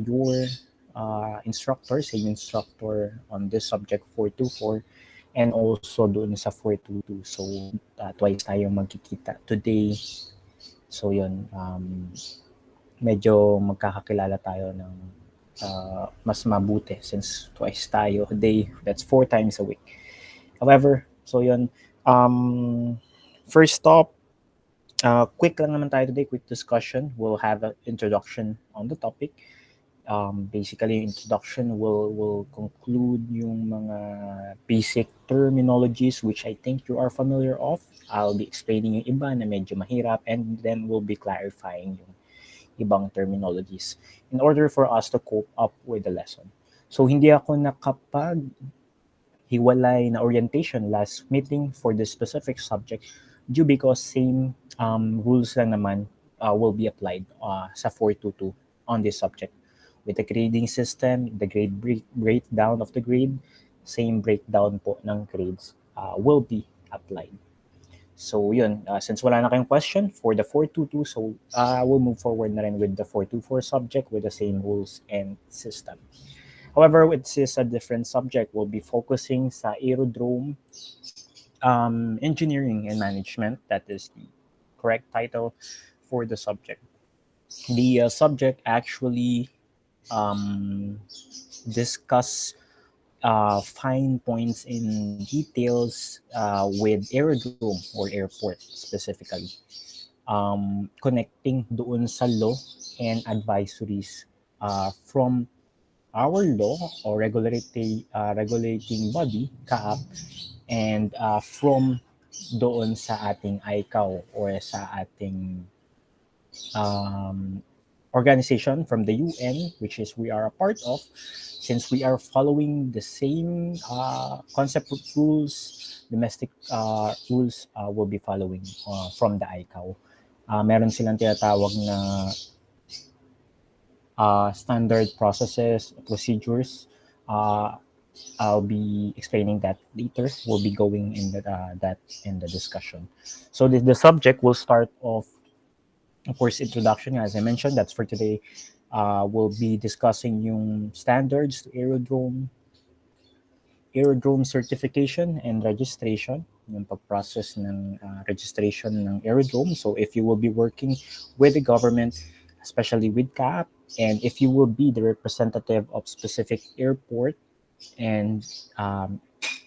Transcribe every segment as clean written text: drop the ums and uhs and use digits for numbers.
your instructor, same instructor on this subject 424 and also doon sa 422. So, twice tayo magkikita today. So, yun. Medyo magkakakilala tayo ng mas mabuti since twice tayo a day. That's 4 times a week. However, so yun. First stop, quick lang naman tayo today, quick discussion. We'll have an introduction on the topic. Basically, introduction will conclude yung mga basic terminologies which I think you are familiar of. I'll be explaining yung iba na medyo mahirap and then we'll be clarifying yung ibang terminologies in order for us to cope up with the lesson. So, hindi ako nakapag-hiwalay na orientation last meeting for this specific subject due because same rules lang naman will be applied sa 422 on this subject. With the grading system, the grade breakdown of the grade, same breakdown po ng grades will be applied. So yun, since wala na kayong question for the 422, so we'll move forward na rin with the 424 subject with the same rules and system. However, this is a different subject. We'll be focusing sa Aerodrome Engineering and Management. That is the correct title for the subject. The subject actually discuss fine points in details with aerodrome or airport specifically, connecting doon sa law and advisories from our law or regulating body, CAAP, and from doon sa ating ICAO or sa ating organization from the UN, which is we are a part of, since we are following the same concept of rules, domestic rules will be following from the ICAO. Meron silang tinatawag na standard processes, procedures. I'll be explaining that later. We'll be going in that in the discussion. So the subject will start off, of course, introduction, as I mentioned, that's for today. We'll be discussing yung standards to aerodrome certification and registration, yung pag-process ng registration ng aerodrome. So if you will be working with the government, especially with CAAP, and if you will be the representative of specific airport and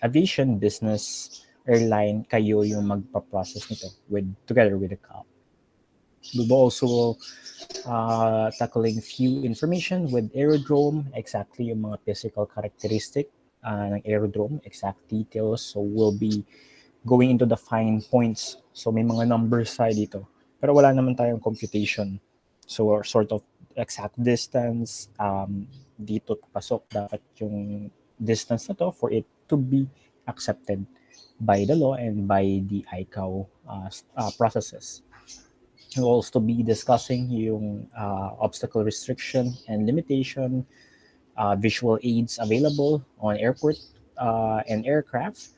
aviation business airline, kayo yung magpa-process nito together with the CAAP. We will also tackling few information with aerodrome, exactly yung mga physical characteristic ng aerodrome, exact details. So we'll be going into the fine points. So may mga numbers tayo dito. Pero wala naman tayong computation. So sort of exact distance, dito pasok dapat yung distance na to for it to be accepted by the law and by the ICAO processes. We'll also be discussing yung obstacle restriction and limitation, visual aids available on airport and aircraft,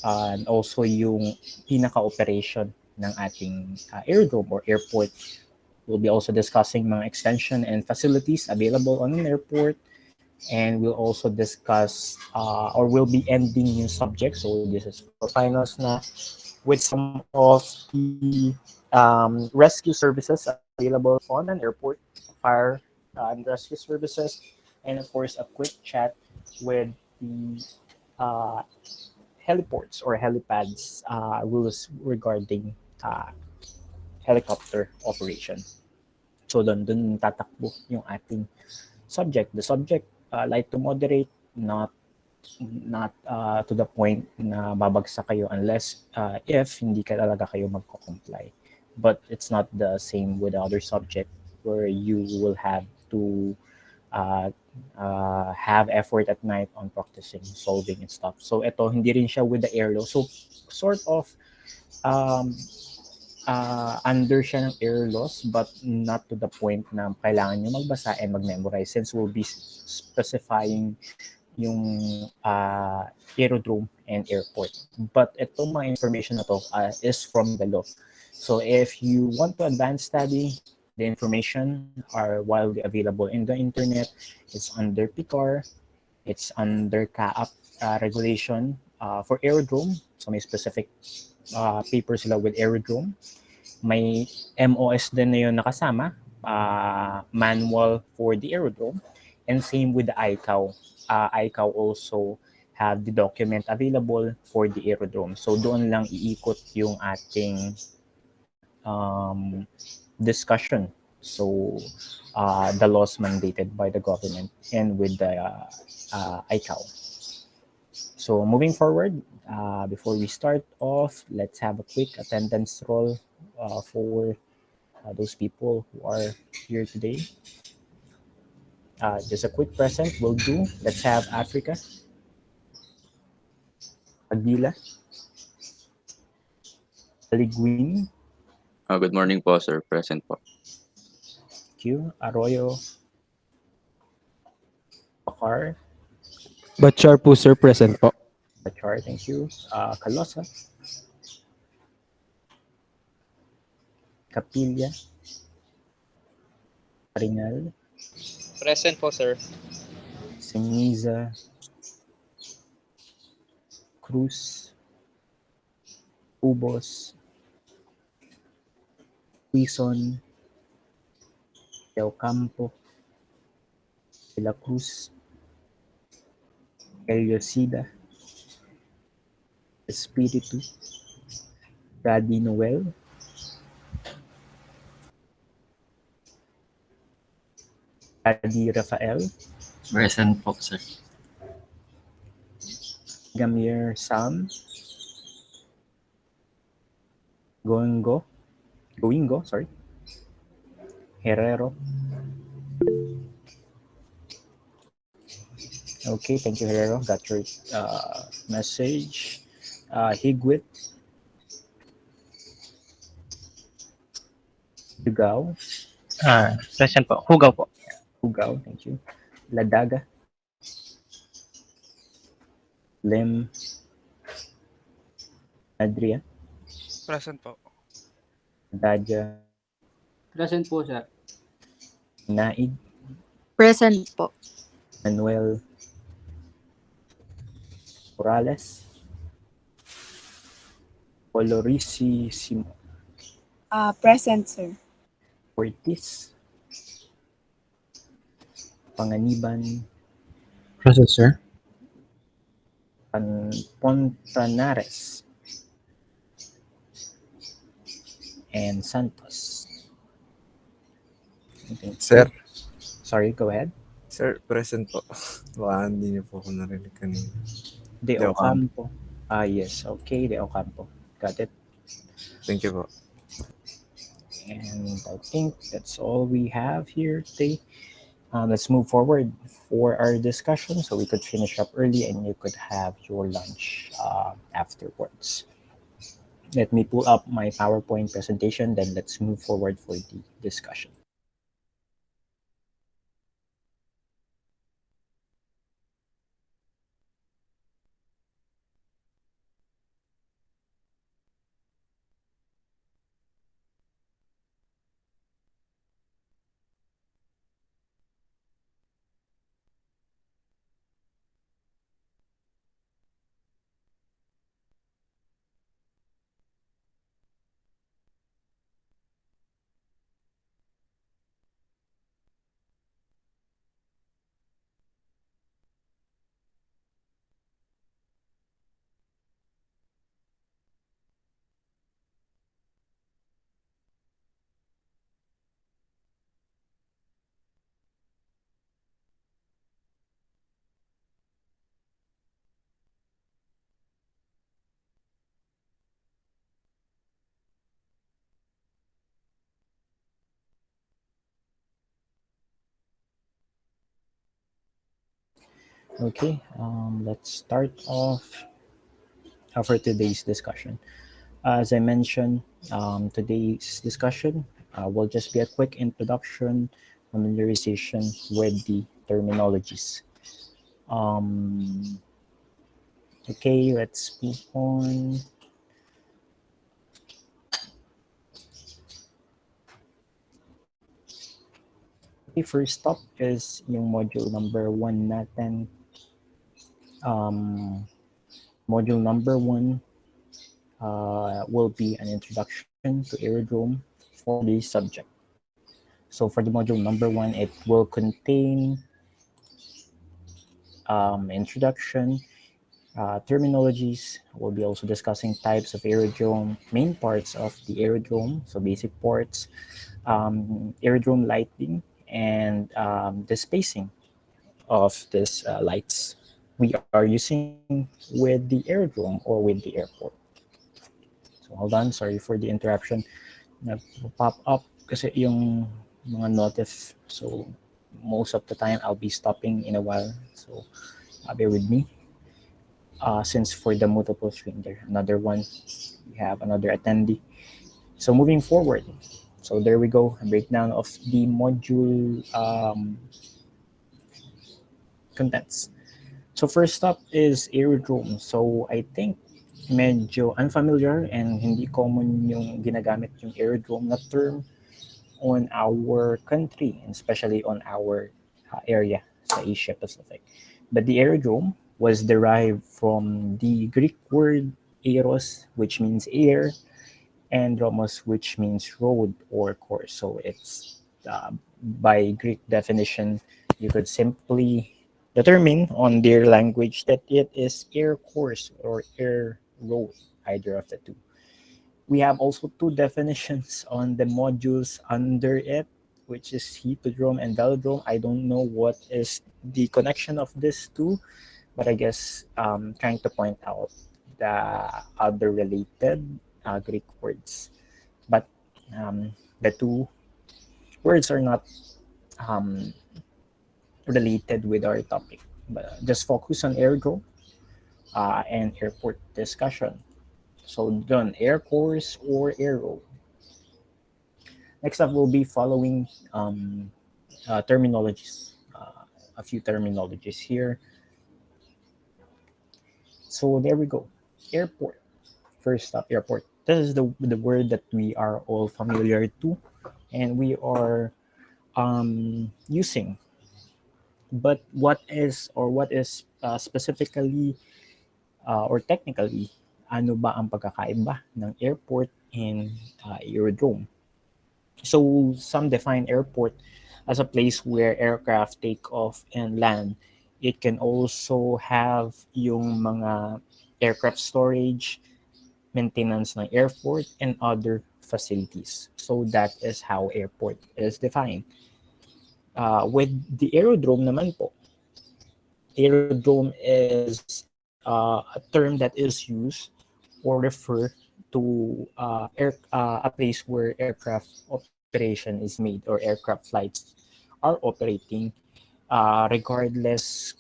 and also yung pinaka-operation ng ating aerodrome or airport. We'll be also discussing mga extension and facilities available on an airport, and we'll also discuss or we'll be ending yung subject. So this is for finals na with some of the rescue services available on an airport, fire and rescue services, and of course a quick chat with the heliports or helipads rules regarding helicopter operation. So dun tatakbo yung ating subject. The subject light to moderate, not to the point na babagsak kayo unless if hindi ka talaga kayo magko-comply. But it's not the same with the other subject where you will have to have effort at night on practicing, solving and stuff. So ito, hindi rin siya with the air law. So sort of under siya ng air laws but not to the point na kailangan nyo magbasa and mag-memorize since we'll be specifying yung aerodrome and airport. But itong mga information na to is from the law. So if you want to advance study, The information are widely available in the internet. It's under PICAR. It's under CAAP regulation for Aerodrome. So may specific paper sila with Aerodrome. May MOS din na yun nakasama, manual for the Aerodrome. And same with the ICAO. ICAO also have the document available for the Aerodrome. So doon lang iikot yung ating discussion. So the laws mandated by the government and with the ICAO. So moving forward, before we start off, let's have a quick attendance roll for those people who are here today. Just a quick present will do. Let's have Africa, Aguila, Aliguin, Good morning po, sir. Present po. Q, Arroyo, Bakar, Bachar po sir, present po. Bachar, thank you. Calosa, Capilla, Rinal, Present po, sir. Siniza, Cruz, Ubos, Quezon, Del Campo, De La Cruz, Eliosida, Espiritu, Daddy Noel, Daddy Rafael, Present po, sir. Gamir Sam, Goingo, sorry, Herrero. Okay, thank you, Herrero. Got your message. Higwit, Hugao, Present po. Hugaw po. Hugao, thank you. Ladaga, Lim, Adria, Present po. Daja, Present po, sir. Naid, Present po. Manuel, Morales, Olorisi Present, sir. Ortiz, Panganiban, Present sir. Pontanares, and Santos. Sir, Sorry, go ahead. sir, present po. Baka hindi niyo po ako narinig kanina. De De Ocampo. Yes, okay, De Ocampo. Got it. Thank you po. And I think that's all we have here today. Let's move forward for our discussion so we could finish up early and you could have your lunch afterwards. Let me pull up my PowerPoint presentation, then let's move forward for the discussion. Okay, let's start off for today's discussion. As I mentioned, today's discussion will just be a quick introduction, familiarization with the terminologies. Okay, let's move on. first stop is yung module number 1 natin. Module number 1 will be an introduction to Aerodrome for the subject. So for the module number 1, it will contain introduction, terminologies. We'll be also discussing types of aerodrome, main parts of the aerodrome, so basic parts, aerodrome lighting, and the spacing of these lights we are using with the aerodrome or with the airport. So hold on, sorry for the interruption. Nag-pop up kasi yung mga notif. So most of the time I'll be stopping in a while. So bear with me. Since for the multiple screen there, another one, we have another attendee. So moving forward, so there we go, a breakdown of the module contents. So first up is Aerodrome. So I think medyo unfamiliar and hindi common yung ginagamit yung aerodrome na term on our country, and especially on our area sa Asia Pacific. But the aerodrome was derived from the Greek word aeros, which means air, and dromos, which means road or course. So it's by Greek definition, you could simply determine on their language that it is air course or air road, either of the two. We have also two definitions on the modules under it, which is hippodrome and velodrome. I don't know what is the connection of these two, but I guess trying to point out the other related Greek words. But the two words are not um, related with our topic. But just focus on aerodrome and airport discussion. So done, air course or air road. Next up, we'll be following terminologies. A few terminologies here. So there we go. Airport. First up, airport. This is the word that we are all familiar to, and we are using. But what is specifically or technically, ano ba ang pagkakaiba ng airport and aerodrome? So some define airport as a place where aircraft take off and land. It can also have yung mga aircraft storage, maintenance ng airport, and other facilities. So that is how airport is defined. With the aerodrome naman po, aerodrome is a term that is used or refer to a place where aircraft operation is made or aircraft flights are operating regardless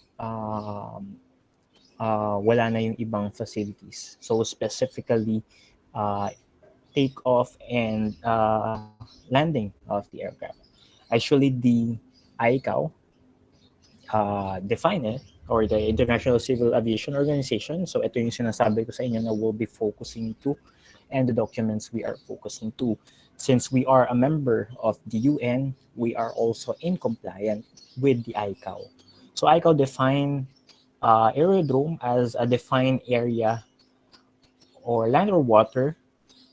wala na yung ibang facilities. So specifically, uh, takeoff and landing of the aircraft. Actually, the ICAO define it, or the International Civil Aviation Organization. So ito yung sinasabi ko sa inyo na we'll be focusing to, and the documents we are focusing to. Since we are a member of the UN, we are also in compliant with the ICAO. So ICAO define aerodrome as a defined area or land or water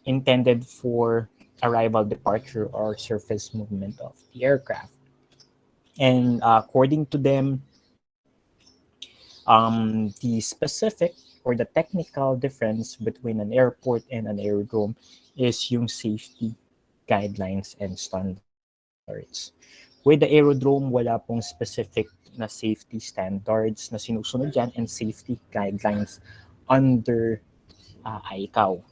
intended for arrival, departure, or surface movement of the aircraft. And according to them, the specific or the technical difference between an airport and an aerodrome is yung safety guidelines and standards. With the aerodrome, wala pong specific na safety standards na sinusunod dyan and safety guidelines under ICAO.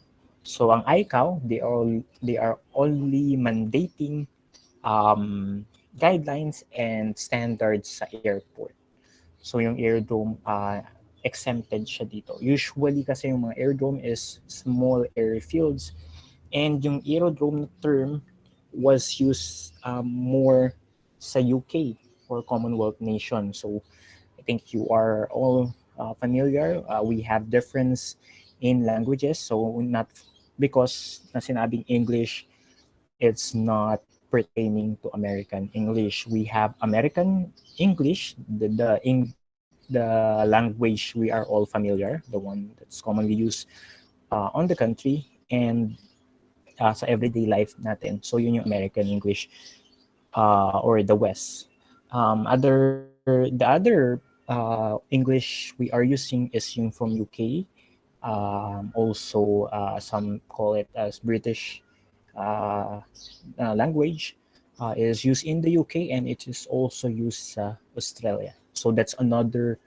So ang ICAO, they are only mandating guidelines and standards sa airport. So yung aerodrome, exempted siya dito. Usually kasi yung mga aerodrome is small airfields, and yung aerodrome term was used more sa UK or Commonwealth nation. So I think you are all familiar. We have difference in languages. So not because na sinabing English, it's not pertaining to American English. We have American English, the language we are all familiar, the one that's commonly used on the country and sa everyday life natin. So yun yung American English or the West. The other English we are using is yung from UK. Also, some call it as British language is used in the UK and it is also used sa Australia. So that's another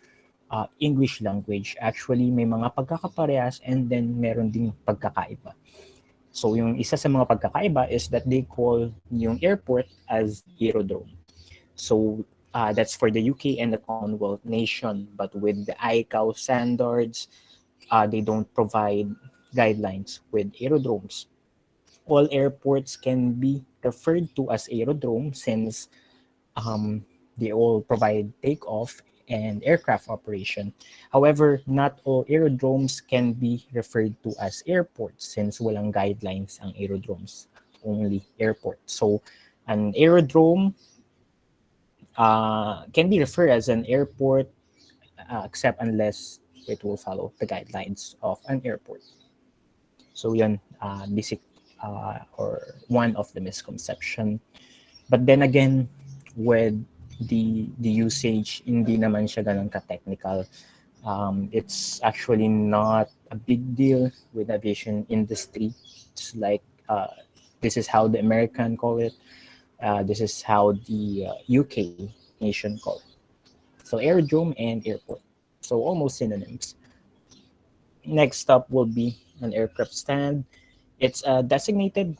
English language. Actually, may mga pagkakaparehas and then meron ding pagkakaiba. So yung isa sa mga pagkakaiba is that they call yung airport as Aerodrome. So that's for the UK and the Commonwealth nation. But with the ICAO standards, they don't provide guidelines with aerodromes. All airports can be referred to as aerodrome since they all provide takeoff and aircraft operation. However, not all aerodromes can be referred to as airports since walang guidelines ang aerodromes, only airport. So an aerodrome can be referred as an airport except unless it will follow the guidelines of an airport. So yun, basic or one of the misconception. But then again, with the usage, hindi naman siya ganun ka-technical. It's actually not a big deal with aviation industry. It's like this is how the American call it. This is how the UK nation call it. So aerodrome and airport. So almost synonyms. Next up will be an aircraft stand. It's a designated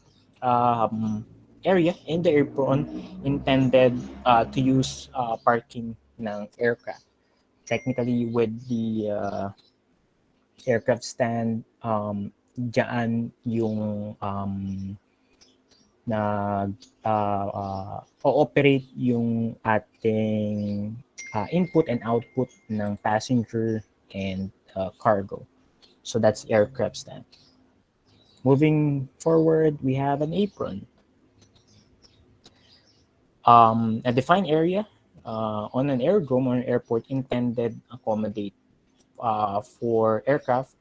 area in the airport intended to use parking ng aircraft. Technically, with the aircraft stand, dyan yung operate yung ating input and output ng passenger and cargo. So that's aircraft stand. Moving forward, we have an apron. A defined area on an aerodrome or an airport intended accommodate for aircraft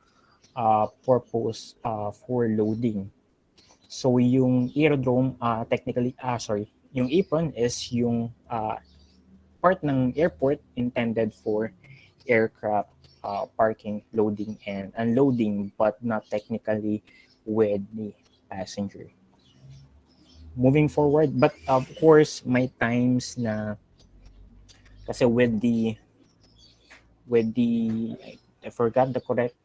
purpose for loading. So yung aerodrome yung apron is yung part ng airport intended for aircraft parking, loading, and unloading, but not technically with the passenger. Moving forward, but of course, may times na kasi I forgot the correct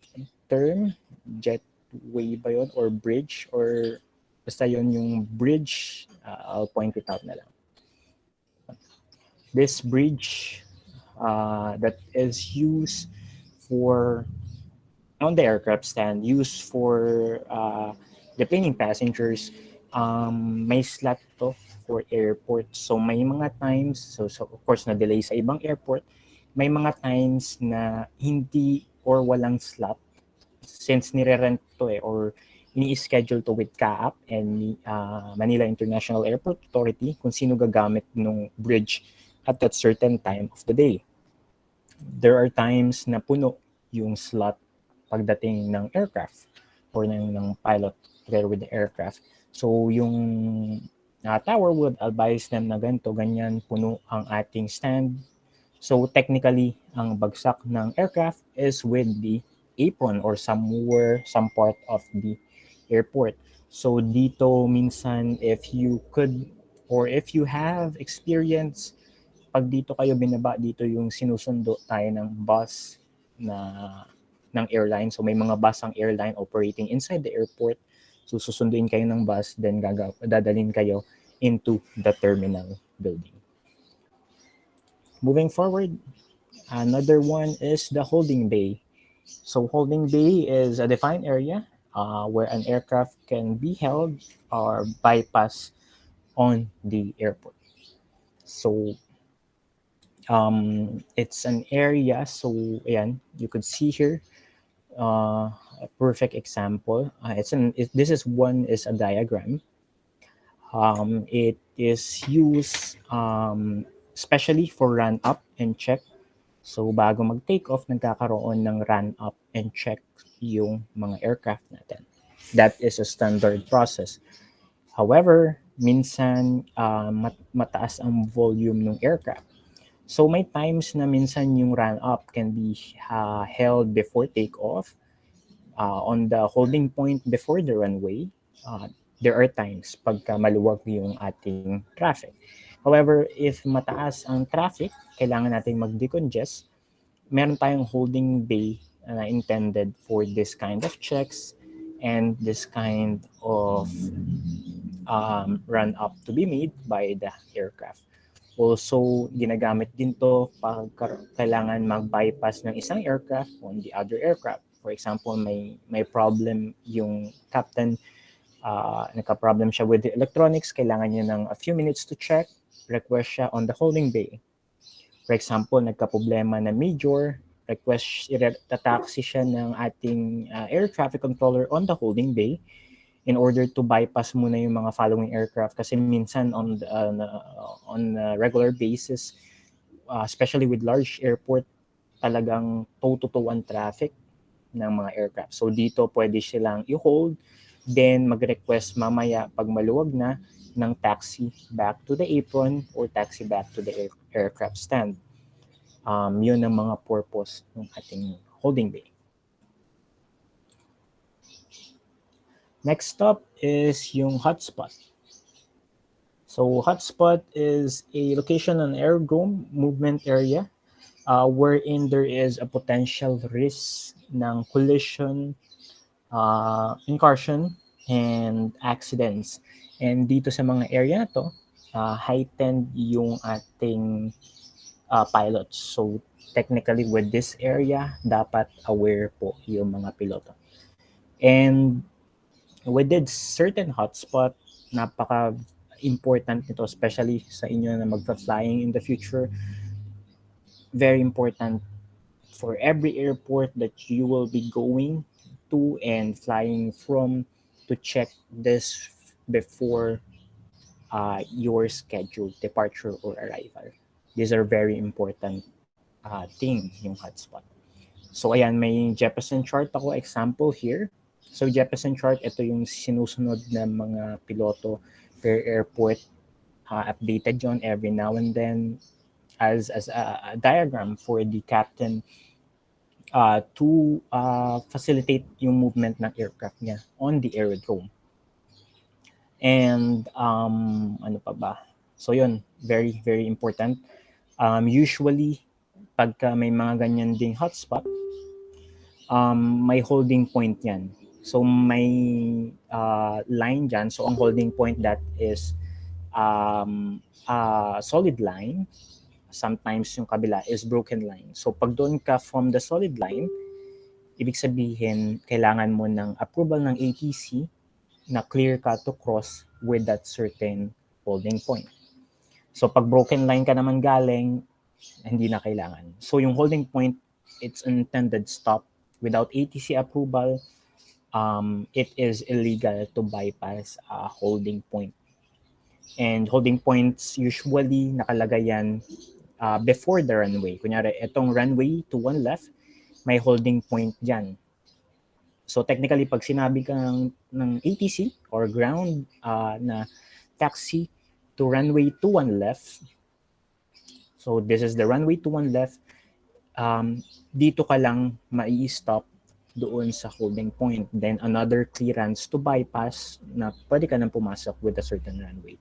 term, jetway ba yun or bridge or basta yun yung bridge, I'll point it out na lang. This bridge that is used for on the aircraft stand, used for deplaning passengers, may slot to for airport. So may mga times, so of course na delay sa ibang airport, may mga times na hindi or walang slot since nire-rent to or ini-schedule to with CAAP and Manila International Airport Authority kung sino gagamit ng bridge at that certain time of the day. There are times na puno yung slot pagdating ng aircraft or ng pilot together with the aircraft. So yung tower would advise them na ganito, ganyan, puno ang ating stand. So technically, ang bagsak ng aircraft is with the apron or some part of the airport. So dito minsan if you could or if you have experience, pag dito kayo binaba, dito yung sinusundo tayo ng bus ng airline. So may mga bus ang airline operating inside the airport. So susunduin kayo ng bus, then dadalhin kayo into the terminal building. Moving forward, another one is the holding bay. So holding bay is a defined area where an aircraft can be held or bypass on the airport. So it's an area, so ayan, you could see here a perfect example. This is a diagram. It is used especially for run up and check. So bago mag-take off, nagkakaroon ng run up and check yung mga aircraft natin. That is a standard process. However, minsan mataas ang volume ng aircraft. So may times na minsan yung run up can be held before takeoff on the holding point before the runway. There are times pagka maluwag yung ating traffic. However, if mataas ang traffic, kailangan natin mag-decongest, meron tayong holding bay na intended for this kind of checks and this kind of run up to be made by the aircraft. Also, ginagamit din to pag kailangan mag-bypass ng isang aircraft on the other aircraft. For example, may problem yung captain, nagka-problem siya with the electronics, kailangan niya ng a few minutes to check, request siya on the holding bay. For example, nagka-problema na major, request, tataxi siya ng ating air traffic controller on the holding bay in order to bypass muna yung mga following aircraft kasi minsan on a regular basis, especially with large airport, talagang toe-to-toe ang traffic ng mga aircraft. So dito pwede silang i-hold, then mag-request mamaya pag maluwag na ng taxi back to the apron or taxi back to the aircraft stand. Yun ang mga purpose ng ating holding bay. Next up is yung hotspot. So hotspot is a location on aerodrome movement area wherein there is a potential risk ng collision, incursion, and accidents. And dito sa mga area na to, heightened yung ating pilots. So technically with this area, dapat aware po yung mga piloto. And we did certain hotspot, napaka-important nito, especially sa inyo na magpa-flying in the future. Very important for every airport that you will be going to and flying from to check this before your scheduled departure or arrival. These are very important thing, yung hotspot. So ayan, may Jefferson chart ako example here. So Jefferson chart, ito yung sinusunod na mga piloto per airport, updated yon every now and then as a diagram for the captain to facilitate yung movement ng aircraft niya on the aerodrome. And ano pa ba? So yun, very, very important. Usually, pagka may mga ganyan ding hotspot, may holding point yan. So may line dyan. So ang holding point that is solid line. Sometimes yung kabila is broken line. So pag doon ka from the solid line, ibig sabihin kailangan mo ng approval ng ATC na clear ka to cross with that certain holding point. So pag broken line ka naman galing, hindi na kailangan. So yung holding point, it's an intended stop. Without ATC approval, it is illegal to bypass a holding point. And holding points usually nakalagay yan before the runway. Kunyari, itong runway to one left, may holding point dyan. So technically, pag sinabi ka ng ATC or ground na taxi to runway to one left, so this is the runway to one left, dito ka lang mai-stop doon sa holding point. Then another clearance to bypass na pwede ka nang pumasok with a certain runway.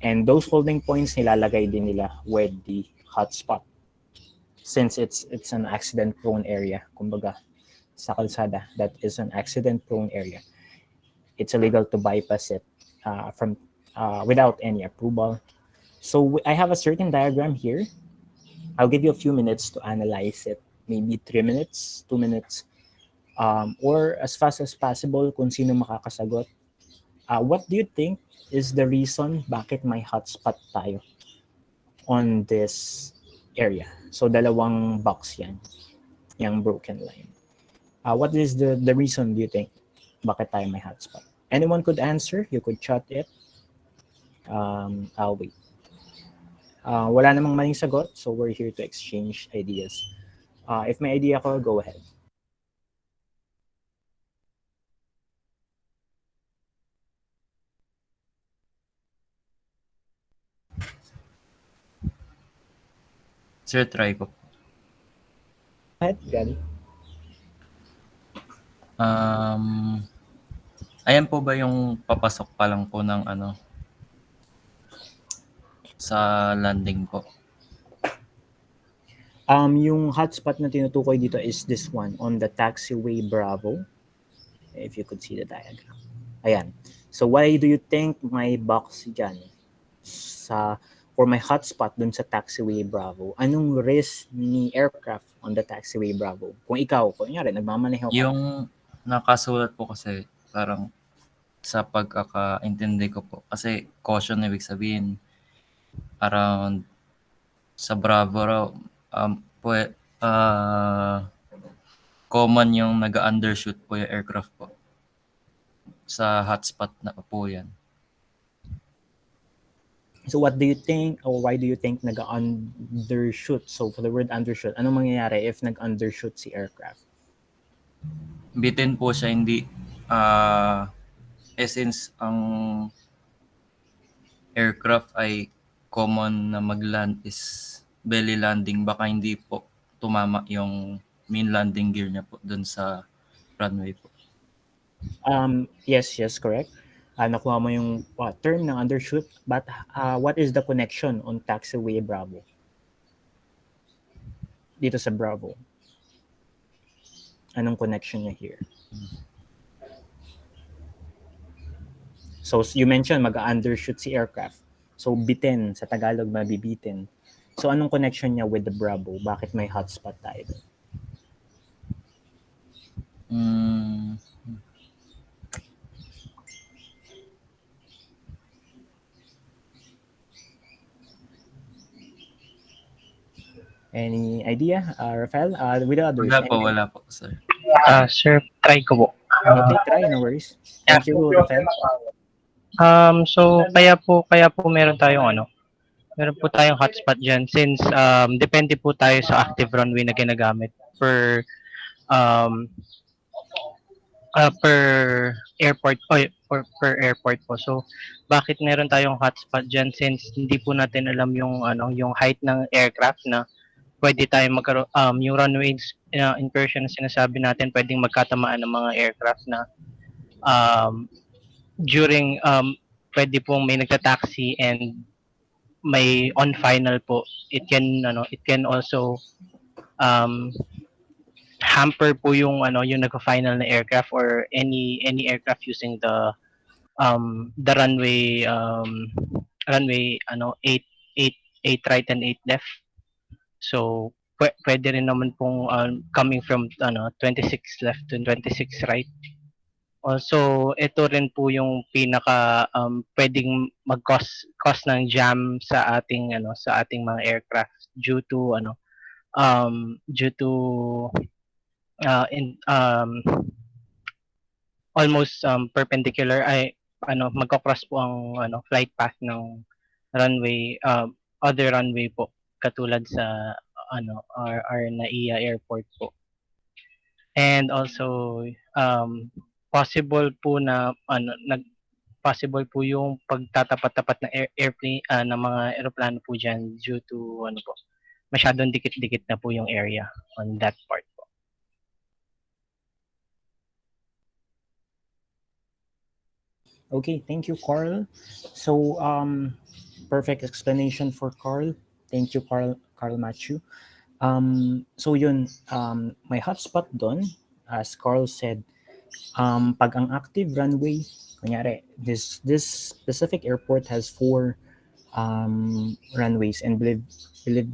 And those holding points nilalagay din nila with the hotspot. Since it's an accident-prone area, kumbaga sa kalsada, that is an accident-prone area. It's illegal to bypass it from without any approval. So I have a certain diagram here. I'll give you a few minutes to analyze it. Maybe 3 minutes, 2 minutes, or as fast as possible kung sino makakasagot. What do you think is the reason bakit may hotspot tayo on this area? So dalawang box yan, yung broken line. What is the reason, do you think, bakit tayo may hotspot? Anyone could answer, you could chat it. I'll wait. Wala namang maling sagot, so we're here to exchange ideas. If may idea ko, go ahead. Sir, try ko. Go ahead, Gary. Ayan po ba yung papasok pa lang po ng ano sa landing po? Yung hotspot na tinutukoy dito is this one on the taxiway Bravo. If you could see the diagram. Ayan. So why do you think may box dyan sa or may hotspot dun sa taxiway Bravo? Anong risk ni aircraft on the taxiway Bravo? Kung ikaw, kunyari, nagmamaneho ka. Yung nakasulat po kasi parang sa pagkakaintindi ko po. Kasi caution ibig sabihin around sa Bravo raw common yung nag-undershoot po yung aircraft po. Sa hotspot na po yan. So what do you think or why do you think nag-undershoot? So for the word undershoot, anong mangyayari if nag-undershoot si aircraft? Bitin po siya, hindi since ang aircraft ay common na mag-land is belly landing, baka hindi po tumama yung main landing gear niya po dun sa runway po. Yes, correct. Nakuha mo yung term ng undershoot, but what is the connection on taxiway Bravo? Dito sa Bravo. Anong connection niya here? So you mentioned mag-undershoot si aircraft. So bitin, sa Tagalog mabibitin. So anong connection niya with the Bravo? Bakit may hotspot tayo? Any idea, Rafael? With the others? Wala po, sir. Sir, try ko po. Okay, try, no worries. Thank you, Rafael. So kaya po meron po tayong hotspot diyan since depende po tayo sa active runway na ginagamit um per airport or per airport po. So bakit meron tayong hotspot diyan since hindi po natin alam yung height ng aircraft na pwede tayong magkaroon yung runways incursion na sinasabi natin pwedeng magkatamaan ng mga aircraft na during pwede pong may nagta-taxi and may on final po it can also hamper po yung yung nagfa-final na aircraft or any aircraft using the runway 8 8 right and 8 left. So pwede rin naman pong coming from 26 left to 26 right. Also, ito rin po yung pinaka pwedeng mag-cause ng jam sa ating mga aircraft due to almost perpendicular ay magko-cross po ang flight path ng runway other runway po katulad sa our NAIA airport po. And also possible po na possible po yung pagtatapat-tapat na airplane ng mga eroplano po diyan due to masyadong dikit-dikit na po yung area on that part po. Okay, thank you, Carl. So perfect explanation for Carl. Thank you, Carl Matthew. So yun, may hotspot doon, as Carl said. Pag ang active runway, kunyari, this specific airport has 4 runways, and believe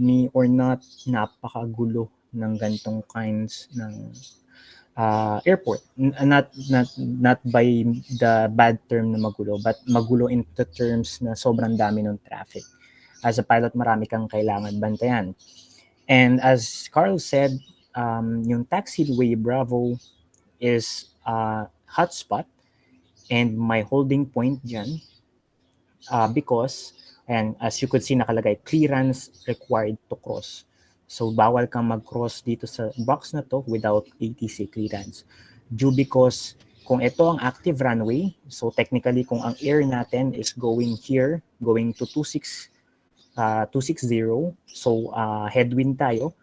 me or not, napakagulo ng gantong kinds ng airport. Not by the bad term na magulo, but magulo in the terms na sobrang dami ng traffic. As a pilot, marami kang kailangan bantayan. And as Carl said, yung taxiway Bravo is hotspot, and my holding point dyan because, and as you could see nakalagay, clearance required to cross. So bawal kang mag-cross dito sa box na to without ATC clearance. Due because kung ito ang active runway, so technically kung ang air natin is going here, going to 260, so headwind tayo,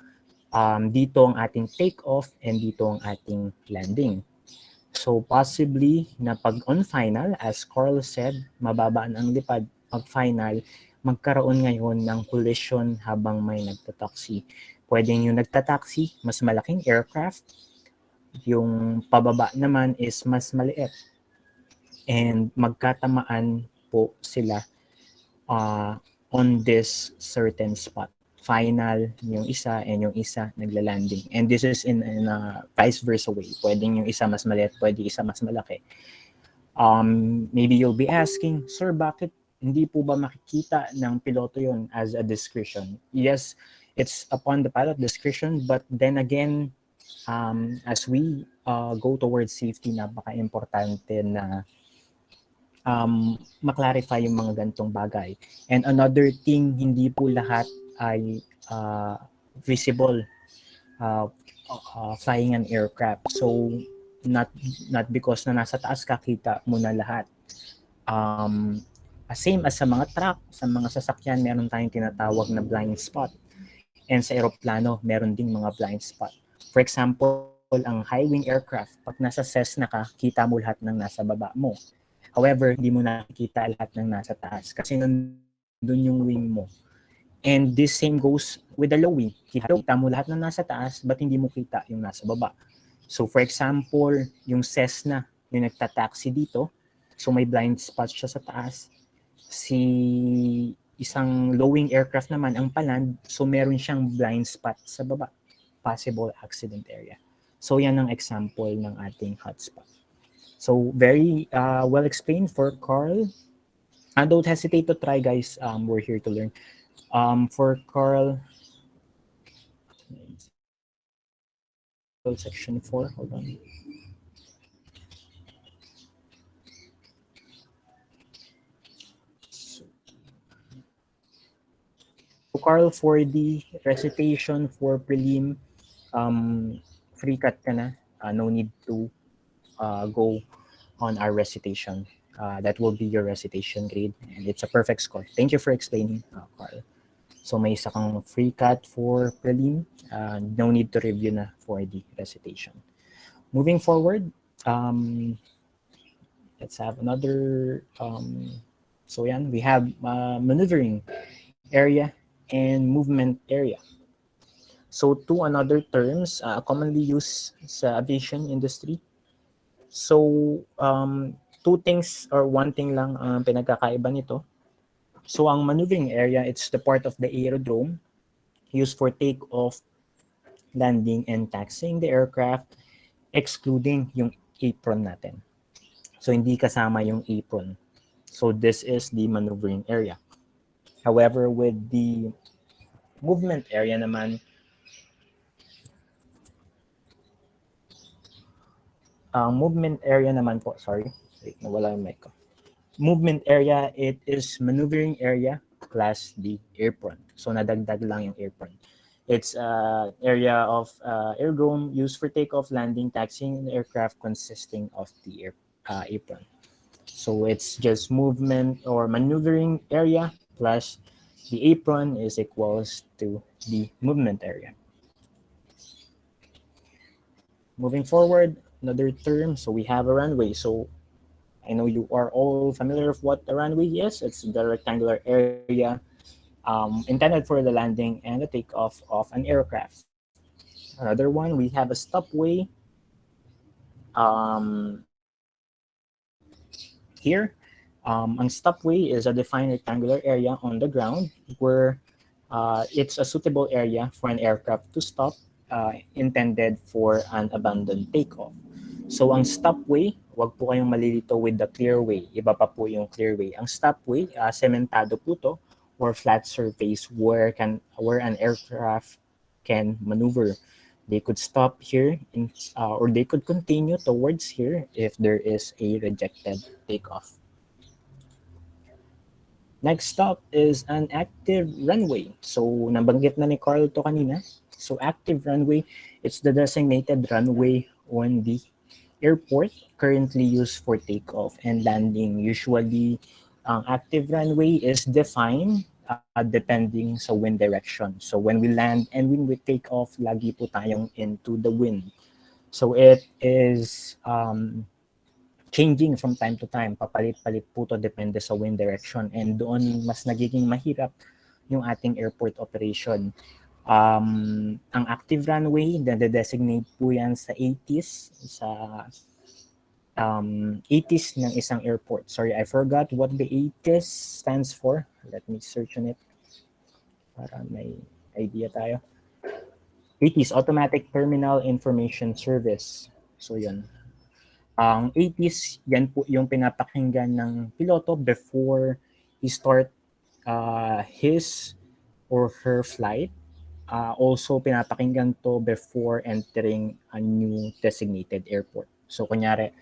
dito ang ating take-off and dito ang ating landing. So possibly na pag on final, as Carl said, mababa ang lipad. Pag final, magkaroon ngayon ng collision habang may nagtataxi. Pwedeng yung nagtataxi, mas malaking aircraft. Yung pababa naman is mas maliit. And magkatamaan po sila on this certain spot. Final yung isa and yung isa nagla-landing. And this is in a vice versa way. Pwedeng yung isa mas maliit, pwede isa mas malaki. Maybe you'll be asking, Sir, bakit hindi po ba makikita ng piloto yun as a discretion? Yes, it's upon the pilot discretion, but then again, as we go towards safety, napaka-importante na maklarify yung mga gantong bagay. And another thing, hindi po lahat ay visible flying an aircraft. So, not because na nasa taas ka, kita mo na lahat. Same as sa mga truck, sa mga sasakyan, meron tayong tinatawag na blind spot. And sa aeroplano, meron ding mga blind spot. For example, ang high-wing aircraft, pag nasa Cessna ka, kita mo lahat ng nasa baba mo. However, hindi mo nakikita lahat ng nasa taas kasi nandun yung wing mo. And this same goes with the low wing. Kita mo lahat ng nasa taas, but hindi mo kita yung nasa baba. So for example, yung Cessna, yung nagtataxi dito, so may blind spot siya sa taas. Si isang low-wing aircraft naman ang paland, so meron siyang blind spot sa baba. Possible accident area. So yan ang example ng ating hotspot. So very well explained for Carl. Don't hesitate to try, guys. We're here to learn. For Carl, section 4, hold on. So Carl, for the recitation for prelim, free cut ka na. No need to go on our recitation. That will be your recitation grade, and it's a perfect score. Thank you for explaining, Carl. So may isa kang free cut for prelim. No need to review na for the recitation. Moving forward, let's have another. So yan, we have maneuvering area and movement area. So two another terms commonly used sa aviation industry. So two things or one thing lang ang pinagkakaiba nito. So ang maneuvering area, it's the part of the aerodrome used for takeoff, landing, and taxiing the aircraft, excluding yung apron natin. So hindi kasama yung apron. So this is the maneuvering area. However, with the movement area naman, movement area naman po, sorry, nawala yung mic ko. Movement area, it is maneuvering area plus the apron. So nadagdag lang yung apron. It's area of aerodrome used for takeoff, landing, taxiing the aircraft consisting of the apron. So it's just movement or maneuvering area plus the apron is equals to the movement area. Moving forward, another term, so we have a runway. So I know you are all familiar with what a runway is. It's the rectangular area intended for the landing and the takeoff of an aircraft. Another one, we have a stopway. Here, ang stopway is a defined rectangular area on the ground where it's a suitable area for an aircraft to stop intended for an abandoned takeoff. So ang stopway, wag po kayong malilito with the clearway. Iba pa po yung clearway. Ang stopway, sementado po to or flat surface where an aircraft can maneuver. They could stop here or they could continue towards here if there is a rejected takeoff. Next stop is an active runway. So, nabanggit na ni Carl to kanina. So, active runway, it's the designated runway on the airport currently used for takeoff and landing. Usually, ang active runway is defined depending sa wind direction. So, when we land and when we take off, lagi po tayong into the wind. So, it is changing from time to time. Papalit-palit po to depende sa wind direction. And doon mas nagiging mahirap yung ating airport operation. Ang active runway, na-designate po yan sa 80s, sa 80s ng isang airport. Sorry, I forgot what the 80s stands for. Let me search on it para may idea tayo. 80s, Automatic Terminal Information Service. So, yun. Ang 80s, yan po yung pinapakinggan ng piloto before he start his or her flight. Also, pinapakinggan to before entering a new designated airport. So, kunyari,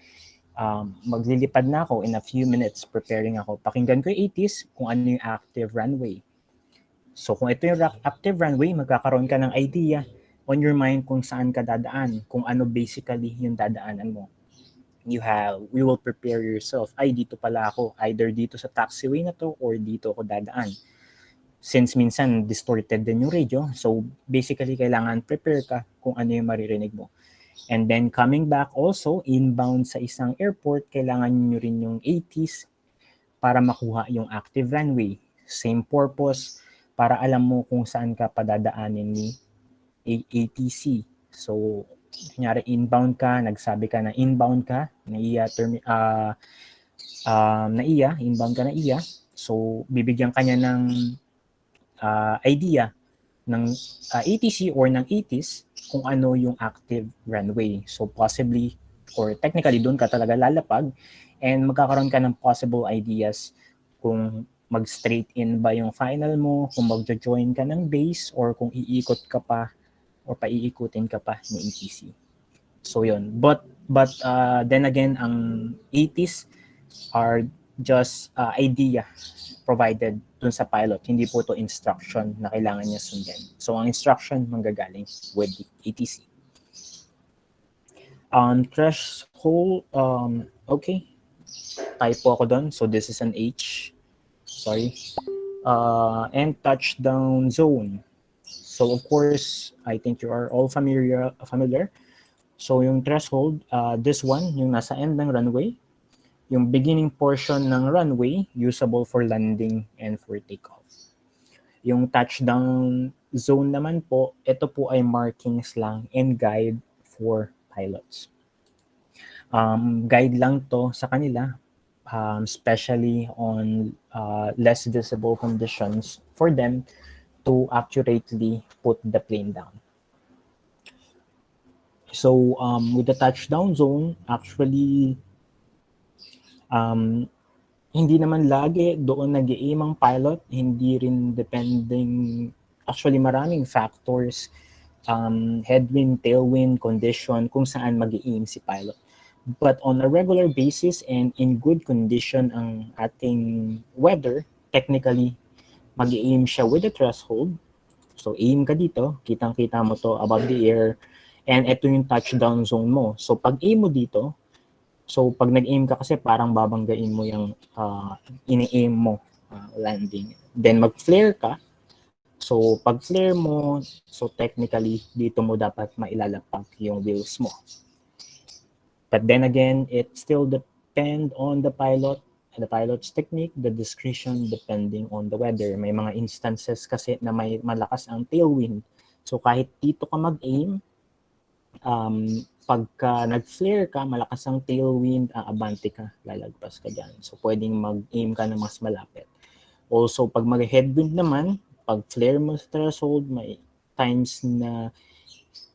maglilipad na ako in a few minutes, preparing ako. Pakinggan ko yung 80s kung ano yung active runway. So, kung ito yung active runway, magkakaroon ka ng idea on your mind kung saan ka dadaan, kung ano basically yung dadaanan mo. You will prepare yourself. Ay, dito pala ako. Either dito sa taxiway na to or dito ako dadaan. Since minsan distorted din yung radio, so basically kailangan prepare ka kung ano yung maririnig mo. And then coming back also, inbound sa isang airport, kailangan nyo rin yung 80s para makuha yung active runway. Same purpose, para alam mo kung saan ka padadaanin ni ATC. So, kunyari inbound ka, nagsabi ka na inbound ka, inbound ka na iya. So, bibigyan ka niya ng idea ng ATC or ng ATIS kung ano yung active runway. So, possibly, or technically, doon ka talaga lalapag and magkakaroon ka ng possible ideas kung mag-straight in ba yung final mo, kung magjo-join ka ng base, or kung iikot ka pa or paiikutin ka pa ni ATC. So yun. But then again, ang 80s are just idea provided dun sa pilot. Hindi po to instruction na kailangan niya sundin. So ang instruction manggagaling with the ATC. Threshold, okay. Typo ako dun. So this is an H. Sorry. And touchdown zone. So of course, I think you are all familiar. So yung threshold, this one, yung nasa end ng runway, yung beginning portion ng runway, usable for landing and for takeoff. Yung touchdown zone naman po, ito po ay markings lang and guide for pilots. Guide lang to sa kanila, especially on less visible conditions for them to accurately put the plane down. So with the touchdown zone, actually, hindi naman lagi doon nag-i-aim ang pilot, hindi rin depending, actually maraming factors, headwind, tailwind, condition, kung saan mag-i-aim si pilot. But on a regular basis and in good condition ang ating weather, technically, mag-i-aim siya with the threshold. So aim ka dito, kitang-kita mo to above the air, and ito yung touchdown zone mo. So pag aim mo dito, so pag nag-aim ka kasi parang babanggain mo yung ini-aim mo landing. Then mag-flare ka. So pag flare mo, so technically dito mo dapat mailalapag yung wheels mo. But then again, it still depend on the pilot and the pilot's technique, the discretion depending on the weather. May mga instances kasi na may malakas ang tailwind. So kahit dito ka mag-aim, pagka nag-flare ka, malakas ang tailwind, abante ka, lalagpas ka dyan. So pwedeng mag-aim ka na mas malapit. Also, pag mag-headwind naman, pag flare mo sa threshold, may times na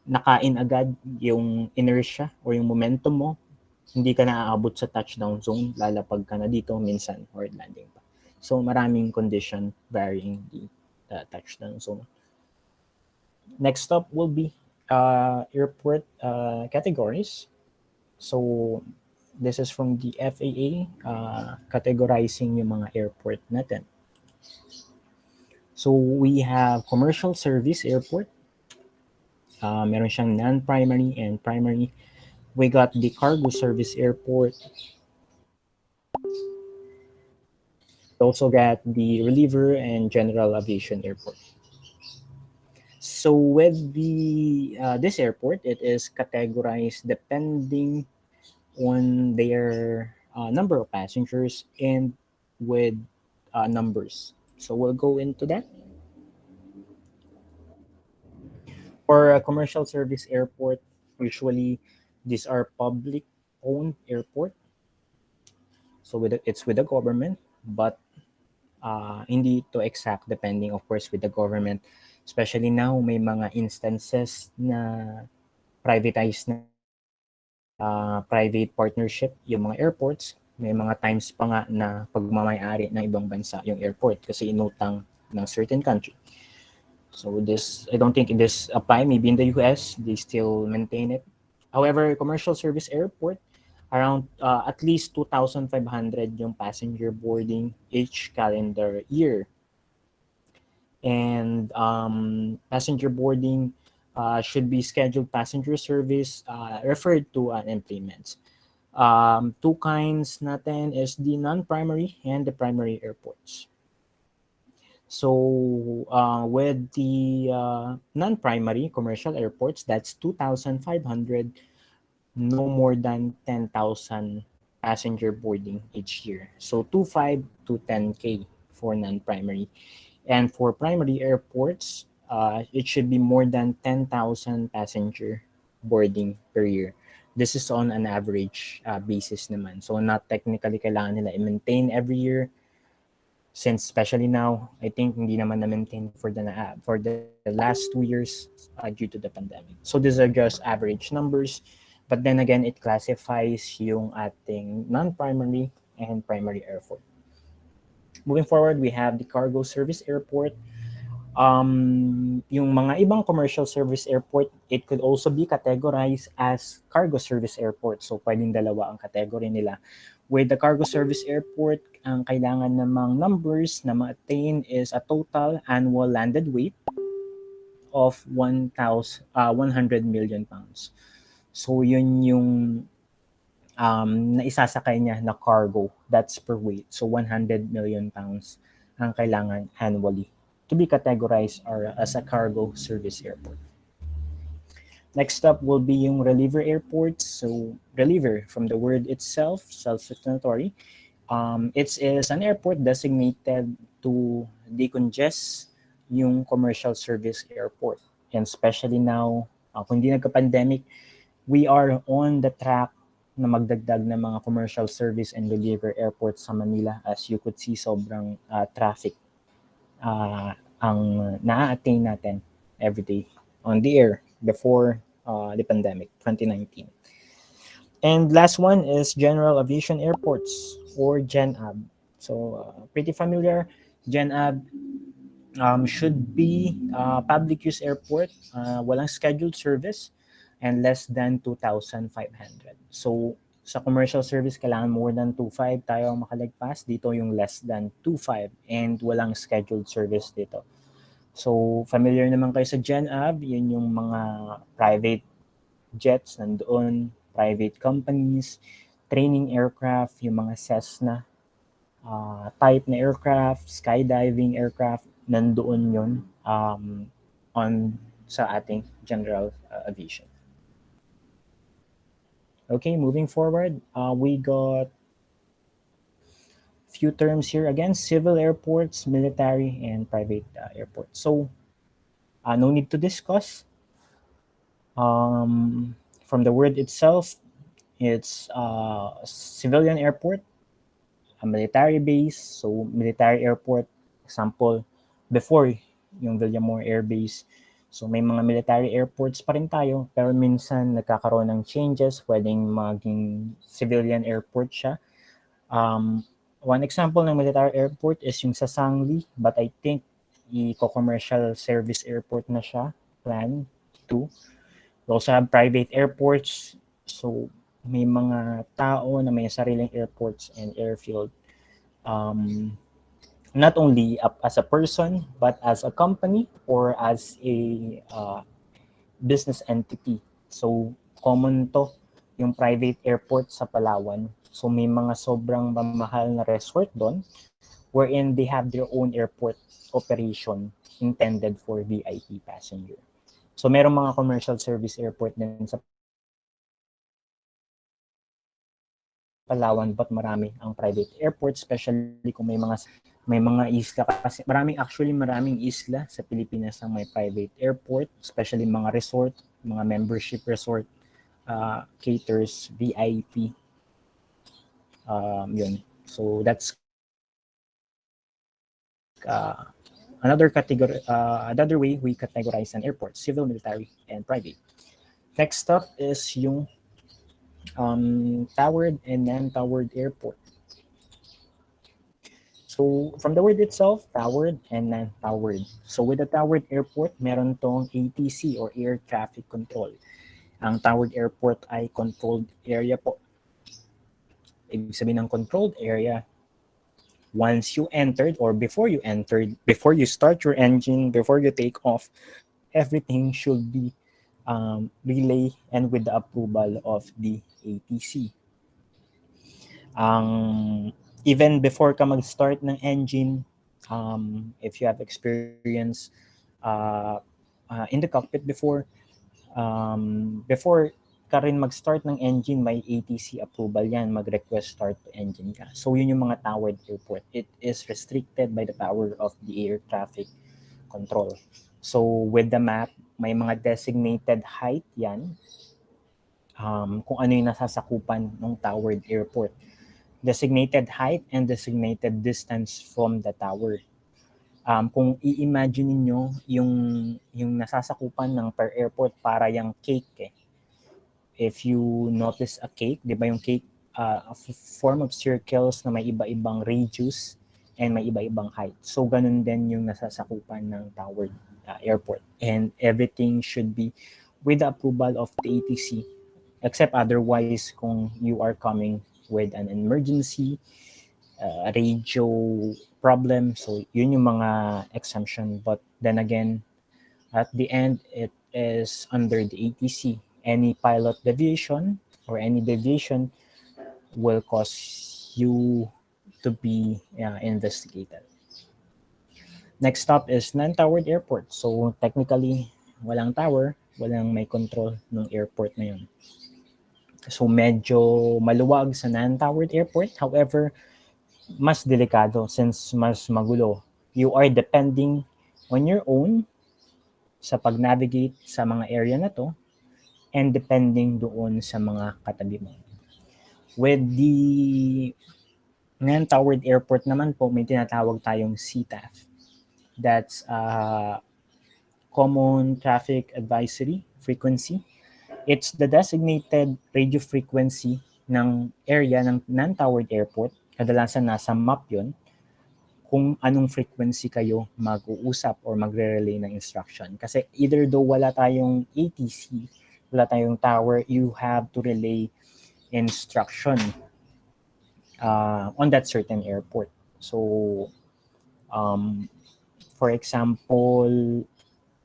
nakain agad yung inertia or yung momentum mo, hindi ka na aabot sa touchdown zone, lalapag ka na dito, minsan hard landing pa. So maraming condition varying the touchdown zone. Next stop will be airport categories. So this is from the FAA, categorizing yung mga airport natin. So we have commercial service airport. Meron siyang non-primary and primary. We got the cargo service airport. We also got the reliever and general aviation airport. So with the this airport, it is categorized depending on their number of passengers and with numbers. So we'll go into that. For a commercial service airport, usually these are public owned airport. So it's with the government, but hindi to exact depending of course with the government. Especially now may mga instances na privatized na private partnership yung mga airports. May mga times pa nga na pagmamayari ng ibang bansa yung airport kasi inutang ng certain country. So this, I don't think this apply. Maybe in the US, they still maintain it. However, commercial service airport, around at least 2,500 yung passenger boarding each calendar year. And passenger boarding should be scheduled passenger service referred to implements. Two kinds natin is the non-primary and the primary airports. So with the non-primary commercial airports, that's 2,500, no more than 10,000 passenger boarding each year. So 25 to 10K for non-primary. And for primary airports, it should be more than 10,000 passenger boarding per year. This is on an average basis naman. So not technically kailangan nila i-maintain every year, since especially now, I think hindi naman na-maintain for the last 2 years due to the pandemic. So these are just average numbers. But then again, it classifies yung ating non-primary and primary airport. Moving forward, we have the cargo service airport. Yung mga ibang commercial service airport, it could also be categorized as cargo service airport. So pwedeng dalawa ang category nila. With the cargo service airport, ang kailangan namang numbers na ma-attain is a total annual landed weight of 100 million pounds. So yun yung naisasakay niya na cargo. That's per weight. So 100 million pounds ang kailangan annually to be categorized or as a cargo service airport. Next up will be yung reliever airports. So reliever, from the word itself, self-explanatory. It is an airport designated to decongest yung commercial service airport. And especially now, kung hindi nagka-pandemic, we are on the track na magdagdag ng mga commercial service and reliever airports sa Manila. As you could see, sobrang traffic ang na-attain natin every day on the air before the pandemic, 2019. And last one is General Aviation Airports or GenAB. So pretty familiar. GenAB should be public use airport, walang scheduled service, and less than 2,500. So sa commercial service, kailangan more than 2,500 tayo makalagpas. Dito yung less than 2,500 and walang scheduled service dito. So familiar naman kayo sa GenAB, yun yung mga private jets nandoon, private companies, training aircraft, yung mga Cessna type na aircraft, skydiving aircraft, nandoon yun on sa ating general aviation. Okay, moving forward, we got few terms here again: civil airports, military, and private airports. So no need to discuss. From the word itself, it's civilian airport, a military base. So military airport, example, before yung Villamor Air Base. So may mga military airports pa rin tayo, pero minsan nagkakaroon ng changes, pwedeng maging civilian airport siya. One example ng military airport is yung sa Sangli, but I think i-commercial service airport na siya, plan 2. We also have private airports. So may mga tao na may sariling airports and airfield. not only as a person, but as a company or as a business entity. So, common to yung private airport sa Palawan. So, may mga sobrang mamahal na resort doon wherein they have their own airport operation intended for VIP passenger. So, merong mga commercial service airport din sa Palawan but marami ang private airport, especially kung may mga isla kasi maraming isla sa Pilipinas ang may private airport, especially mga resort, mga membership resort caters VIP. Yun. So that's another way we categorize an airport: civil, military, and private. Next up is yung towered and non-towered airport. So, from the word itself, towered and non-towered. So, with a towered airport, meron tong ATC or Air Traffic Control. Ang towered airport ay controlled area po. Ibig sabihin ng controlled area, once you entered or before you start your engine, before you take off, everything should be relay and with the approval of the ATC. Even before ka mag-start ng engine, if you have experience in the cockpit before ka rin mag-start ng engine, may ATC approval yan, mag-request start to engine ka. So yun yung mga towered airport. It is restricted by the power of the air traffic control. So with the map, may mga designated height yan, kung ano yung nasasakupan ng towered airport. Designated height and designated distance from the tower. Kung i-imagine niyo yung nasasakupan ng per airport para yung cake eh. If you notice a cake, 'di ba yung cake a form of circles na may iba-ibang radius and may iba-ibang height. So ganun din yung nasasakupan ng towered airport, and everything should be with the approval of the ATC except otherwise kung you are coming with an emergency radio problem. So, yun yung mga exemption. But then again, at the end, it is under the ATC. Any pilot deviation or any deviation will cause you to be investigated. Next stop is non-towered airport. So, technically, walang tower, walang may control ng airport na yun. So, medyo maluwag sa non-towered airport. However, mas delikado since mas magulo. You are depending on your own sa pag-navigate sa mga area na to and depending doon sa mga katabi mo. With the non-towered airport naman po, may tinatawag tayong CTAF. That's Common Traffic Advisory Frequency. It's the designated radio frequency ng area ng non-towered airport. Kadalasan nasa map yun kung anong frequency kayo mag-uusap or magre-relay ng instruction. Kasi either though wala tayong ATC, wala tayong tower, you have to relay instruction on that certain airport. So, for example,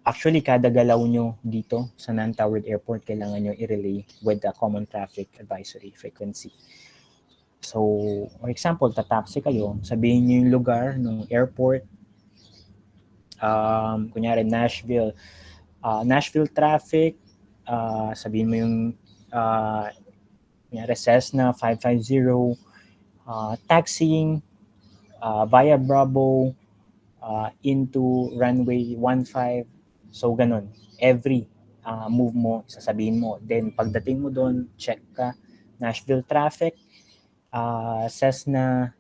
actually kada galaw nyo dito sa non-towered airport, kailangan nyo i-relay with the Common Traffic Advisory Frequency. So, for example, tataksi kayo, sabihin nyo yung lugar ng airport, kunyari Nashville. Nashville traffic, sabihin mo yung kunyari Cessna 550, taxiing via Bravo into runway 15. So, ganun. Every move mo, sasabihin mo. Then, pagdating mo doon, check ka, Nashville traffic, Cessna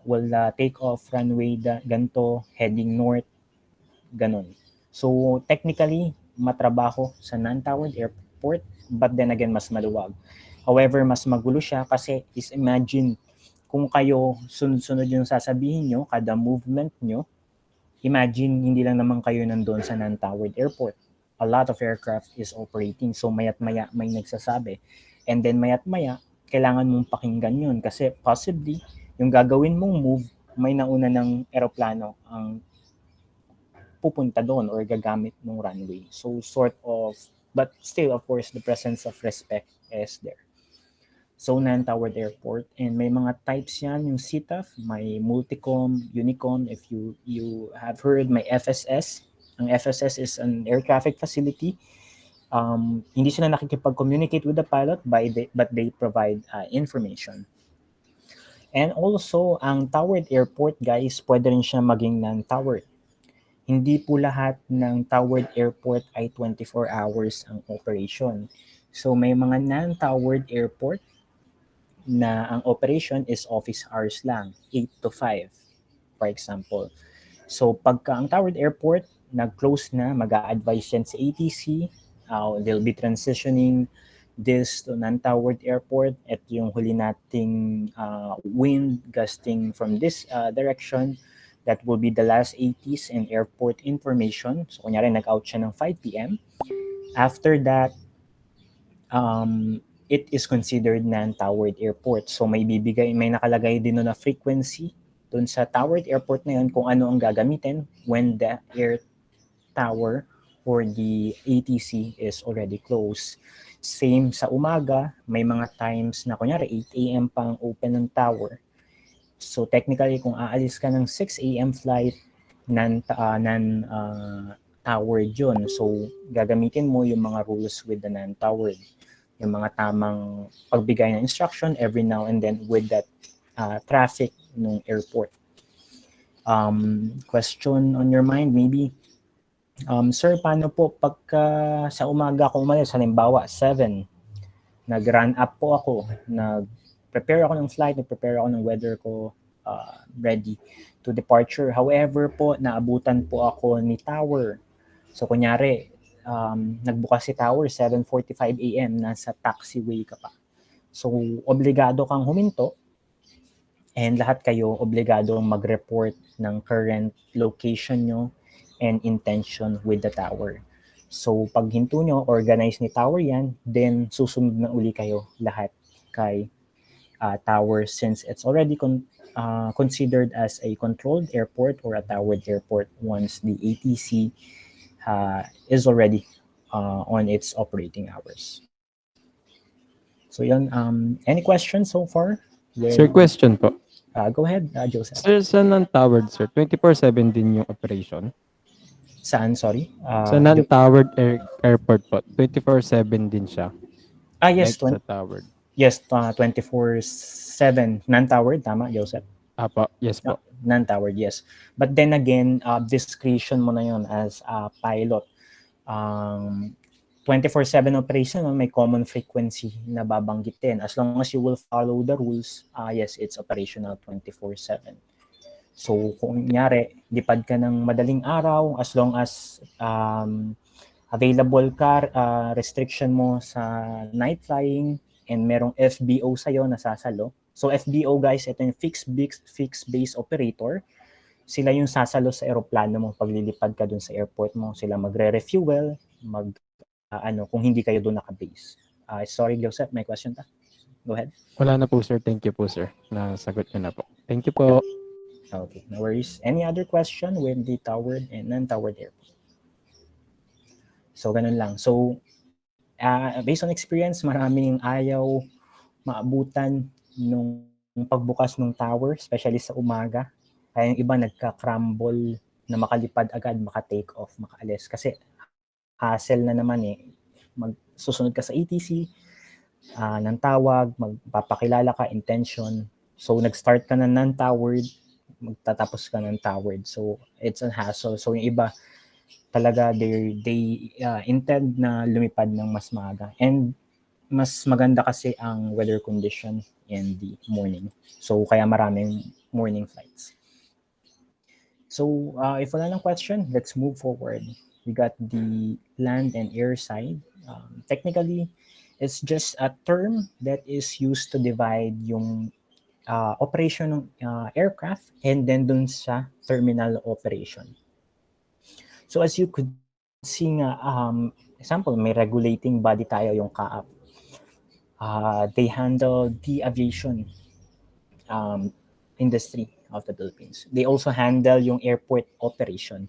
will take off runway ganto, heading north, ganon. So technically, matrabaho sa non-towered airport, but then again, mas maluwag. However, mas magulo siya kasi is imagine kung kayo sunod-sunod yung sasabihin nyo, kada movement nyo, imagine hindi lang naman kayo nandoon sa non-towered airport. A lot of aircraft is operating, so mayat-maya may nagsasabi. And then mayat-maya, kailangan mong pakinggan yun kasi possibly yung gagawin mong move may nauna ng eroplano ang pupunta doon or gagamit ng runway. So sort of, but still of course the presence of respect is there. So non-towered airport, and may mga types yan, yung CTAF, may multicom, unicom, if you have heard, may FSS. Ang FSS is an air traffic facility. Hindi sila nakikipag-communicate with the pilot but they provide information. And also, ang towered airport, guys, pwede rin siya maging non-towered. Hindi po lahat ng towered airport ay 24 hours ang operation. So may mga non-towered airport na ang operation is office hours lang, 8 to 5, for example. So pagka ang towered airport nag-close na, mag-a-advise yan sa ATC, they'll be transitioning this to non-towered airport. At yung huli nating wind gusting from this direction, that will be the last ATs and airport information. So kunyari nag-out siya ng 5 p.m. After that, it is considered non-towered airport. So may nakalagay din na frequency dun sa towered airport na yun kung ano ang gagamitin when the air tower or the ATC is already closed. Same sa umaga, may mga times na kunyari 8 a.m. pa ang open ng tower. So technically kung aalis ka ng 6 a.m. flight, non-towered yun. So gagamitin mo yung mga rules with the non-towered. Yung mga tamang pagbigay ng instruction every now and then with that traffic ng airport. Question on your mind maybe, sir, paano po pagka sa umaga ako umalis, halimbawa 7, nag-run up po ako, nag-prepare ako ng flight, nag-prepare ako ng weather ko, ready to departure. However po, naabutan po ako ni tower. So kunyari, nagbukas si tower 7:45 a.m. nasa taxiway ka pa. So obligado kang huminto and lahat kayo obligado mag-report ng current location nyo and intention with the tower. So pag hinto nyo, organize ni tower yan, then susunod na uli kayo lahat kay tower since it's already considered as a controlled airport or a towered airport once the ATC is already on its operating hours. So yun, any questions so far? Sir, question po. Go ahead, Joseph. Sir, sa non-towered, sir, 24/7 din yung operation? Saan, sorry? Sa non-towered airport po, 24/7 din siya? Yes. Like sa towered? Yes, 24/7. Non-towered, tama, Joseph? Apo, yes po. Non-towered, yes. But then again, discretion mo na yun as a pilot. 24/7 operation, may common frequency na babanggitin. As long as you will follow the rules, yes, it's operational 24/7. So kung nyari, lipad ka ng madaling araw, as long as available ka, restriction mo sa night flying, and merong FBO sa'yo na sasalo. So FBO, guys, ito yung fixed base operator. Sila yung sasalo sa aeroplano mo pag lilipad ka dun sa airport mo. Sila magre-refuel, kung hindi kayo dun naka-base. Sorry, Joseph, may question ta? Go ahead. Wala na po, sir. Thank you po, sir. Nasagot nyo na po. Thank you po. Okay, no worries. Any other question with the towered and non-towered airport? So, ganun lang. So, based on experience, maraming ayaw maabutan nung pagbukas ng tower, especially sa umaga. Kaya yung iba nagka-crumble na makalipad agad, maka-take off, makaalis. Kasi hassle na naman susunod ka sa ATC, ng tawag, magpapakilala ka, intention. So, nag-start ka na non-towered, magtatapos ka ng towered. So, it's a hassle. So, yung iba, talaga they intend na lumipad ng mas maaga. And mas maganda kasi ang weather condition in the morning. So, kaya maraming morning flights. So, if wala ng question, let's move forward. We got the land and air side. Technically, it's just a term that is used to divide yung operation ng aircraft and then dun sa terminal operation. So as you could see nga, example, may regulating body tayo, yung CAAP. They handle the aviation industry. of the Philippines. They also handle yung airport operation.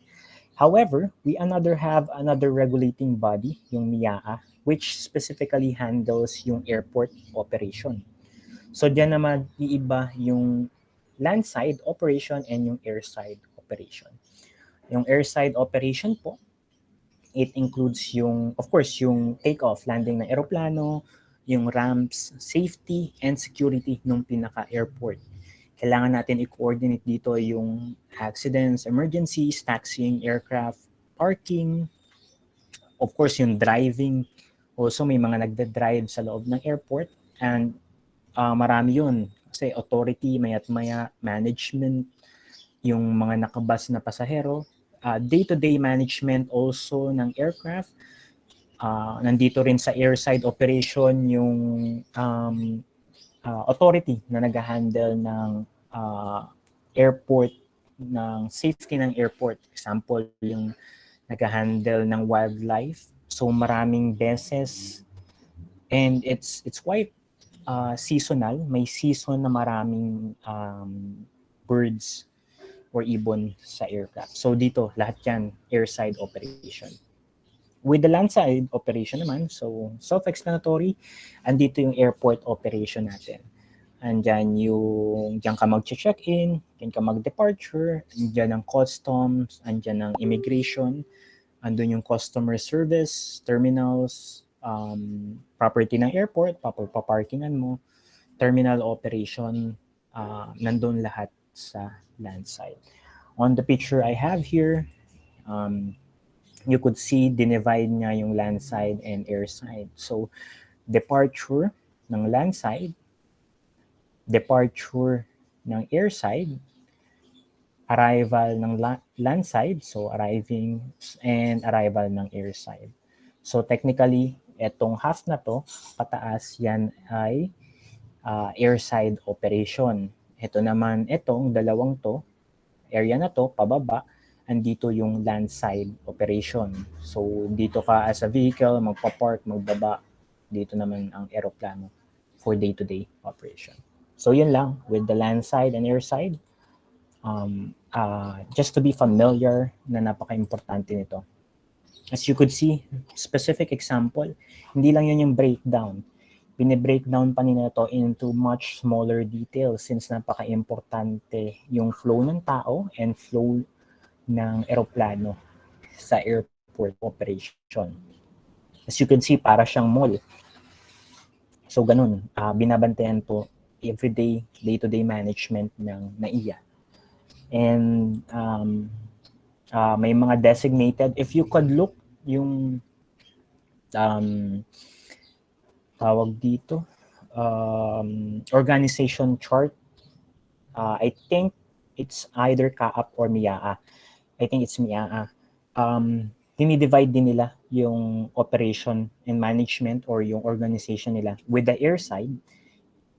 However, we have another regulating body, yung MIAA, which specifically handles yung airport operation. So diyan naman iiba yung landside operation and yung airside operation. Yung airside operation po, it includes yung, of course, yung takeoff, landing ng eroplano, yung ramps, safety, and security ng pinaka-airport. Kailangan natin i-coordinate dito yung accidents, emergencies, taxiing aircraft, parking, of course, yung driving. Also, may mga nagda-drive sa loob ng airport and marami yun. Kasi authority, maya't maya, management, yung mga nakabas na pasahero, day-to-day management also ng aircraft. Nandito rin sa airside operation yung authority na nag-handle ng airport, ng safety ng airport. Example, yung nag-handle ng wildlife. So maraming beses and it's quite seasonal. May season na maraming birds or ibon sa aircraft. So dito, lahat yan, airside operation. With the landside operation naman, so self-explanatory, andito yung airport operation natin. Andyan diyan ka mag-check-in, diyan ka mag-departure, andyan ang customs, andyan ang immigration, andun yung customer service, terminals, property ng airport, paparkingan mo, terminal operation, nandun lahat sa landside. On the picture I have here, you could see dinivide nga yung landside and airside. So, departure ng landside, departure ng airside, arrival ng landside, so arriving and arrival ng airside. So, technically, etong half na to, pataas yan ay airside operation. Ito naman, itong dalawang to, area na to, pababa, andito yung landside operation. So, dito ka as a vehicle, magpa-park, magbaba. Dito naman ang aeroplano for day-to-day operation. So, yun lang with the landside and airside. Just to be familiar na napaka-importante nito. As you could see, specific example, hindi lang yun yung breakdown. Bine-breakdown pa nila to into much smaller details since napaka-importante yung flow ng tao and flow ng eroplano sa airport operation. As you can see, para siyang mall. So ganun, binabantayan to everyday, day-to-day management ng NAIA. And may mga designated, if you could look yung tawag dito, organization chart, I think it's either CAAP or MIAA. I think it's MIAA. Dinidivide din nila yung operation and management or yung organization nila with the airside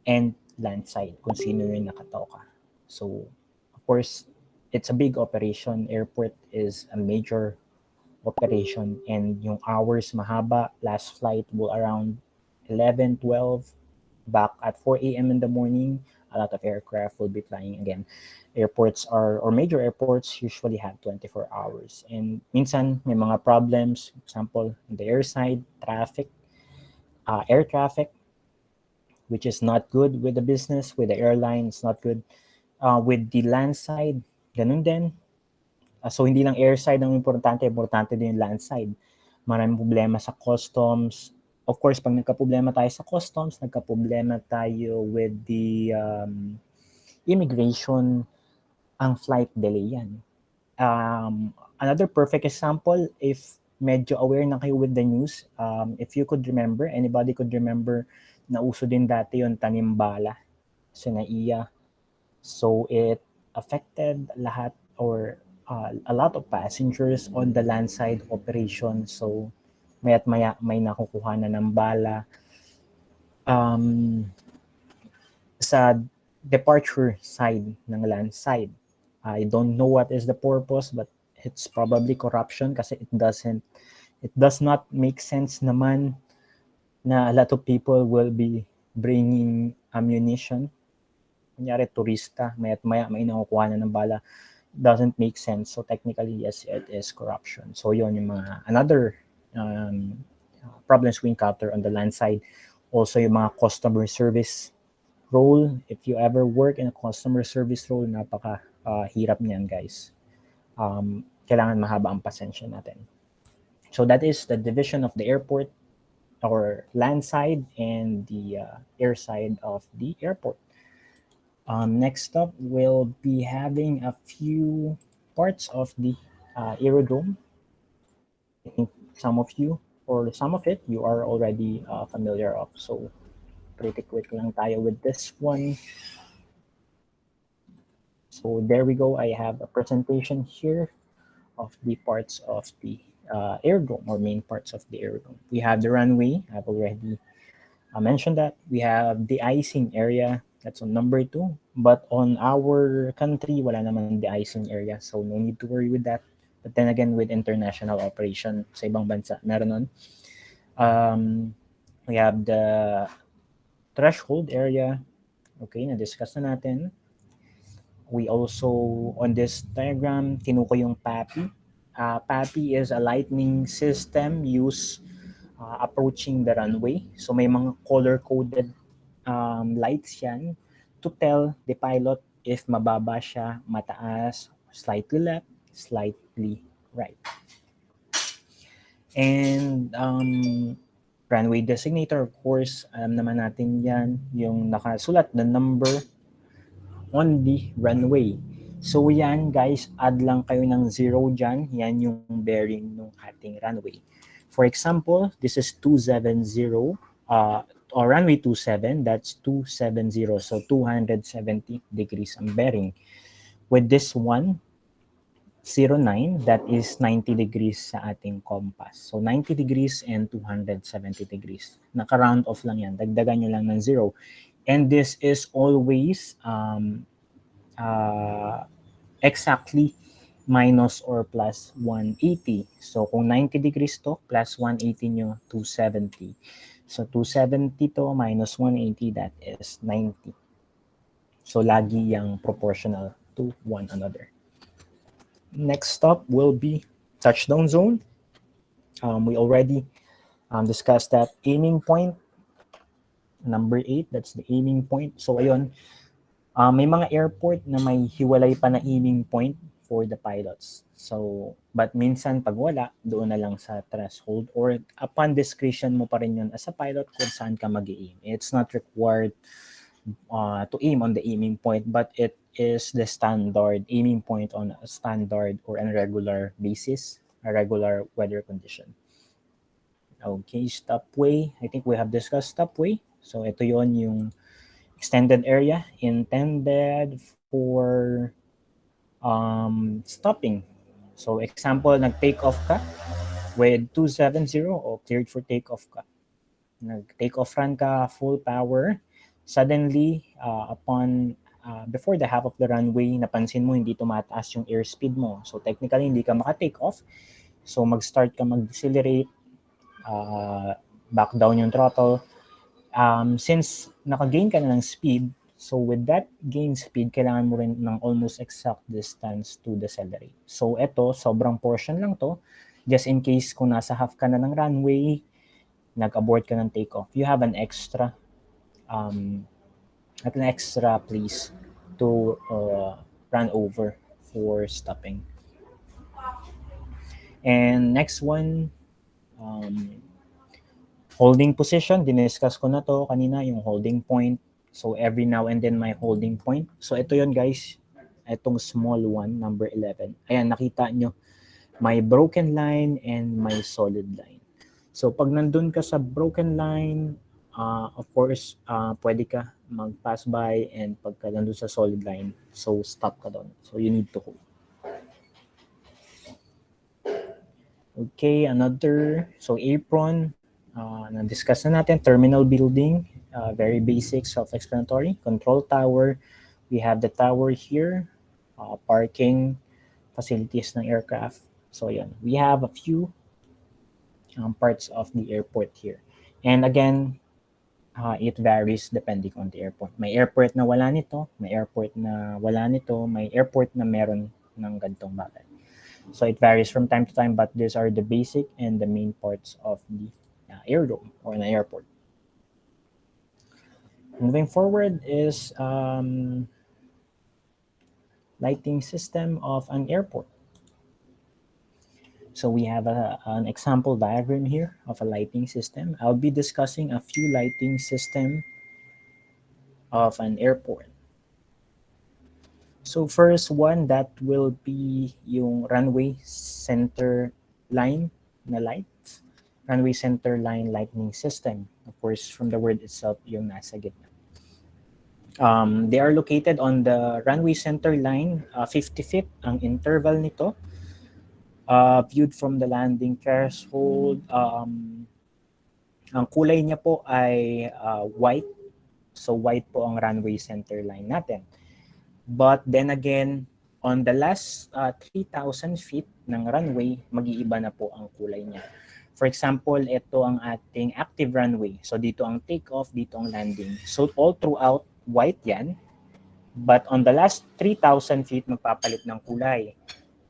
and landside, kung sino yung nakatoka. So, of course, it's a big operation. Airport is a major operation and yung hours mahaba. Last flight will around 11, 12, back at 4 a.m. in the morning. A lot of aircraft will be flying again. Airports or major airports usually have 24 hours. And minsan may mga problems, example, on the airside, traffic, air traffic, which is not good with the business, with the airline, it's not good. With the land side, ganun din. So hindi lang airside ang importante din yung land side. Maraming problema sa customs. Of course, pag nagka-problema tayo sa customs, nagka-problema tayo with the immigration, ang flight delay yan. Another perfect example, if medyo aware na kayo with the news, if you could remember, anybody could remember, nauso din dati yung tanimbala sa NAIA. So it affected lahat or a lot of passengers on the landside operation. So maya't maya may nakukuha na ng bala. Sa departure side ng land side, I don't know what is the purpose, but it's probably corruption kasi it does not make sense naman na a lot of people will be bringing ammunition kunyari turista, maya't maya may nakukuha na ng bala, doesn't make sense. So technically, yes, it is corruption. So yun yung mga another problems we encounter on the land side. Also yung mga customer service role. If you ever work in a customer service role, napaka hirap niyan, guys. Kailangan mahaba ang pasensya natin. So that is the division of the airport, or land side and the air side of the airport. Next up, we'll be having a few parts of the aerodrome. I think some of you, or some of it, you are already familiar of. So pretty quick lang tayo with this one. So there we go. I have a presentation here of the parts of the aerodrome, or main parts of the aerodrome. We have the runway. I've already mentioned that. We have the icing area. That's on number 2. But on our country, wala naman the icing area. So no need to worry with that. But then again, with international operation sa ibang bansa, meron nun. We have the threshold area. Okay, na-discuss na natin. We also, on this diagram, tinuko yung PAPI. PAPI is a lightning system used approaching the runway. So may mga color-coded lights yan to tell the pilot if mababa siya, mataas, slightly left, slightly right. And runway designator, of course, alam naman natin yan, yung nakasulat na number on the runway. So yan guys, add lang kayo ng 0 dyan, yan yung bearing ng ating runway. For example, this is 270, or runway 27, that's 270, so 270 degrees ang bearing. With this one, 09, that is 90 degrees sa ating compass. So 90 degrees and 270 degrees. Naka-round off lang yan, dagdagan nyo lang ng 0. And this is always exactly minus or plus 180. So kung 90 degrees to, plus 180 nyo, 270. So 270 to minus 180, that is 90. So lagi yung proportional to one another. Next stop will be touchdown zone. We already discussed that. Aiming point, number 8, that's the aiming point. So ayun, may mga airport na may hiwalay pa na aiming point for the pilots. So, but minsan pag wala, doon na lang sa threshold, or upon discretion mo pa rin yun as a pilot kung saan ka mag-aim. It's not required to aim on the aiming point, but it is the standard aiming point on a standard or a regular basis, a regular weather condition. Okay, stopway. I think we have discussed stopway. So ito yon yung extended area intended for stopping. So example, nag-take off ka with 270 o cleared for takeoff ka. Nag-take off run ka, full power. Suddenly, before the half of the runway, napansin mo hindi tumataas yung airspeed mo. So technically, hindi ka maka-take off. So mag-start ka mag-decelerate, back down yung throttle. Since naka-gain ka na ng speed, so with that gain speed, kailangan mo rin ng almost exact distance to decelerate. So ito, sobrang portion lang to. Just in case kung nasa half ka na ng runway, nag-abort ka ng takeoff, you have an extra place to run over for stopping. And next one, holding position. Diniscuss ko na to kanina, yung holding point. So every now and then may holding point. So ito yon guys, itong small one, number 11. Ayan, nakita nyo, may broken line and may solid line. So pag nandun ka sa broken line, of course, pwede ka mag-pass by, and pagka nandun sa solid line, so stop ka doon. So you need to hold. Okay, another, so apron, na-discuss na natin, terminal building, very basic, self-explanatory. Control tower, we have the tower here, parking facilities ng aircraft. So yan, we have a few parts of the airport here. And again, It varies depending on the airport. May airport na wala nito, may airport na wala nito, may airport na meron ng ganitong bagay. So it varies from time to time, but these are the basic and the main parts of the aerodrome or an airport. Moving forward is lighting system of an airport. So we have an example diagram here of a lighting system. I'll be discussing a few lighting system of an airport. So first one, that will be yung runway center line na lights. Runway center line lighting system. Of course, from the word itself, yung nasa gitna. They are located on the runway center line, 50 feet ang interval nito. Viewed from the landing threshold, ang kulay niya po ay white. So white po ang runway center line natin. But then again, on the last 3,000 feet ng runway, mag-iiba na po ang kulay niya. For example, ito ang ating active runway. So dito ang takeoff, dito ang landing. So all throughout, white yan. But on the last 3,000 feet, magpapalit ng kulay.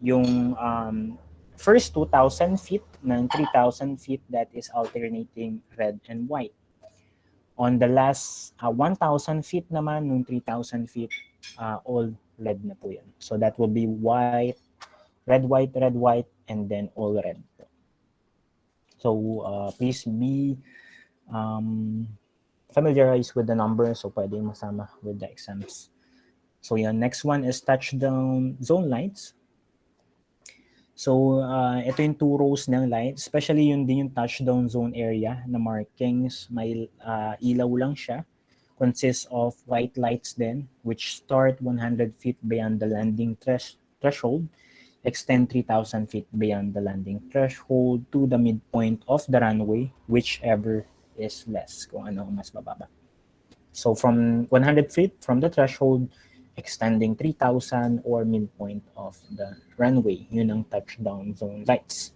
Yung first 2,000 feet ng 3,000 feet, that is alternating red and white. On the last 1,000 feet naman, nung 3,000 feet, all red na po yan. So that will be white, red, white, and then all red. So please be familiarized with the numbers, so pwede masama with the exams. So yan, next one is touchdown zone lights. So ito yung 2 rows ng lights, especially yun din yung touchdown zone area na markings, may ilaw lang siya. Consists of white lights then, which start 100 feet beyond the landing threshold, extend 3,000 feet beyond the landing threshold to the midpoint of the runway, whichever is less, kung ano mas mababa. So from 100 feet from the threshold, extending 3,000 or midpoint of the runway, yun ang touchdown zone lights.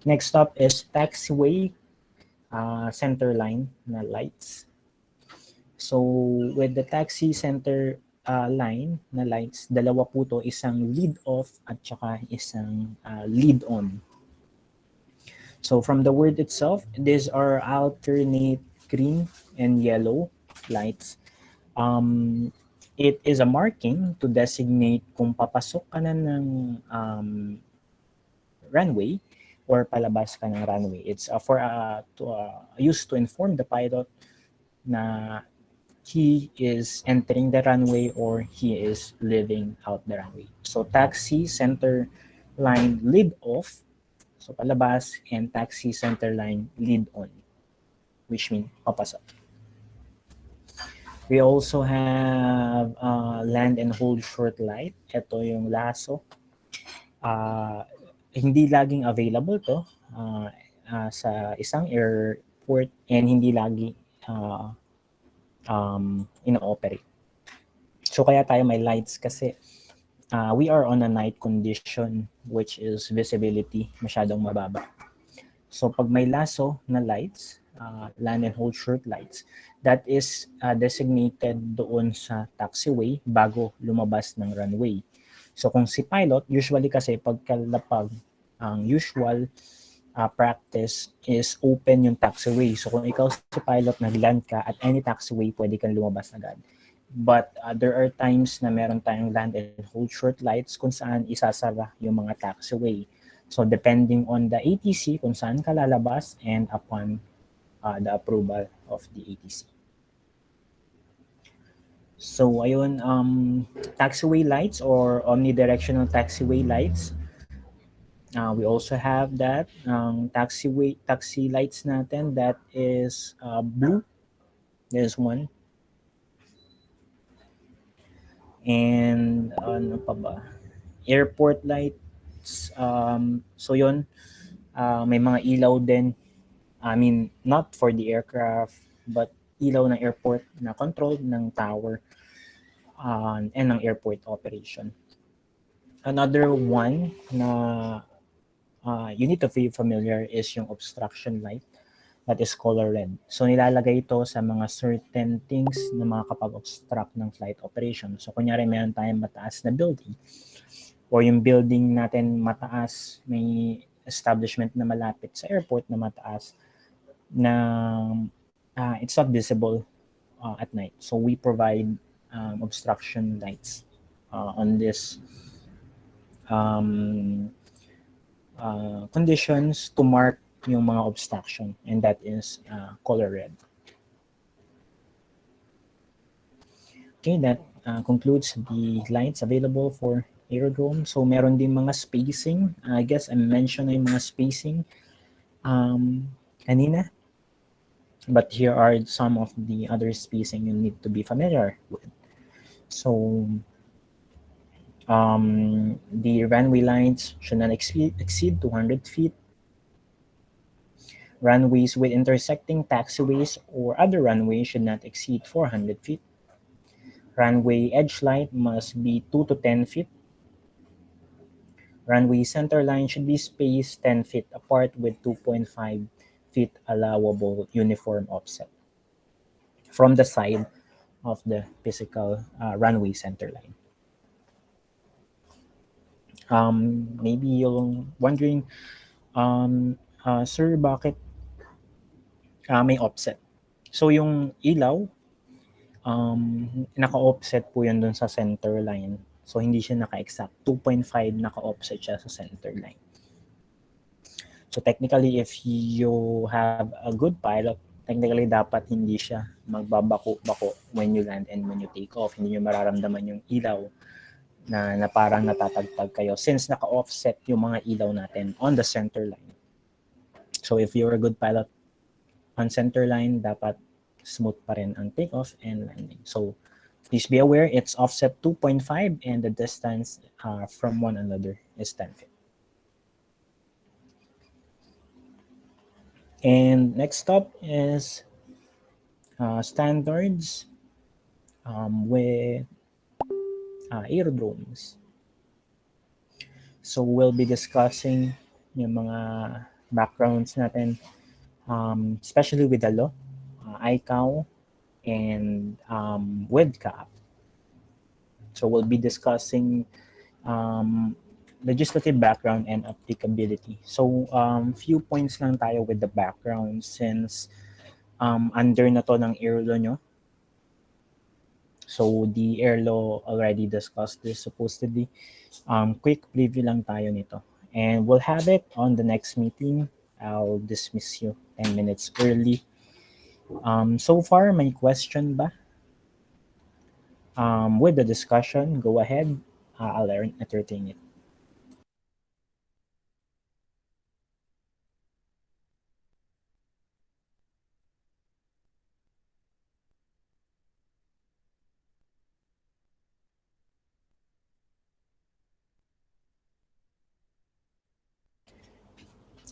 Next up is taxiway center line na lights. So with the taxi center line na lights, dalawa po to, isang lead off at saka isang lead on. So from the word itself, these are alternate green and yellow lights. It is a marking to designate kung papasok ka na ng runway or palabas ka ng runway. It's used to inform the pilot na he is entering the runway or he is leaving out the runway. So taxi center line lead off, so palabas, and taxi center line lead on, which means papasok. We also have land and hold short light. Ito yung laso. Hindi laging available to sa isang airport and hindi lagi ino-operate. So kaya tayo may lights kasi we are on a night condition, which is visibility masyadong mababa. So pag may laso na lights, land and hold short lights, that is designated doon sa taxiway bago lumabas ng runway. So kung si pilot, usually kasi pagkalapag, ang usual practice is open yung taxiway. So kung ikaw si pilot, nag-land ka at any taxiway, pwede kang lumabas agad. But there are times na meron tayong land and hold short lights kung saan isasara yung mga taxiway. So depending on the ATC, kung saan ka lalabas and upon the approval of the ATC. So ayun, taxiway lights or omnidirectional taxiway lights. We also have that taxi lights natin that is blue. There's one. And ano pa ba? Airport lights. So yun, may mga ilaw din. I mean, not for the aircraft, but ilaw ng airport na controlled ng tower and ng airport operation. Another one na you need to be familiar is yung obstruction light. that is color red. So nilalagay ito sa mga certain things na mga kapag-obstruct ng flight operation. So kunyari meron tayong mataas na building or yung building natin mataas, may establishment na malapit sa airport na mataas na it's not visible at night. So we provide obstruction lights on this conditions to mark yung mga obstruction, and that is color red. Okay, that concludes the lights available for Aerodrome. So meron din mga spacing. I guess I mentioned na yung mga spacing kanina. But here are some of the other spacing you need to be familiar with. So the runway lines should not exceed 200 feet. Runways with intersecting taxiways or other runways should not exceed 400 feet. Runway edge light must be 2 to 10 feet. Runway center line should be spaced 10 feet apart with 2.5 feet allowable uniform offset from the side of the physical runway center line. Maybe you're wondering, sir, bakit may offset? So yung ilaw, naka-offset po yun dun sa center line. So hindi siya naka-exact. 2.5 naka-offset siya sa center line. So technically, if you have a good pilot, technically dapat hindi siya magbabako-bako when you land and when you take off. Hindi nyo mararamdaman yung ilaw na parang natatagtag kayo since naka-offset yung mga ilaw natin on the center line. So if you're a good pilot on center line, dapat smooth pa rin ang takeoff and landing. So please be aware, it's offset 2.5 and the distance from one another is 10 feet. And next up is standards with aerodromes. So we'll be discussing yung mga backgrounds natin, especially with the law, ICAO, and with CAP. So we'll be discussing legislative background and applicability. So few points lang tayo with the background since under na to ng air law nyo. So the air law already discussed this supposedly. Quick preview lang tayo nito. And we'll have it on the next meeting. I'll dismiss you 10 minutes early. So far, may question ba? With the discussion, go ahead. I'll entertain it.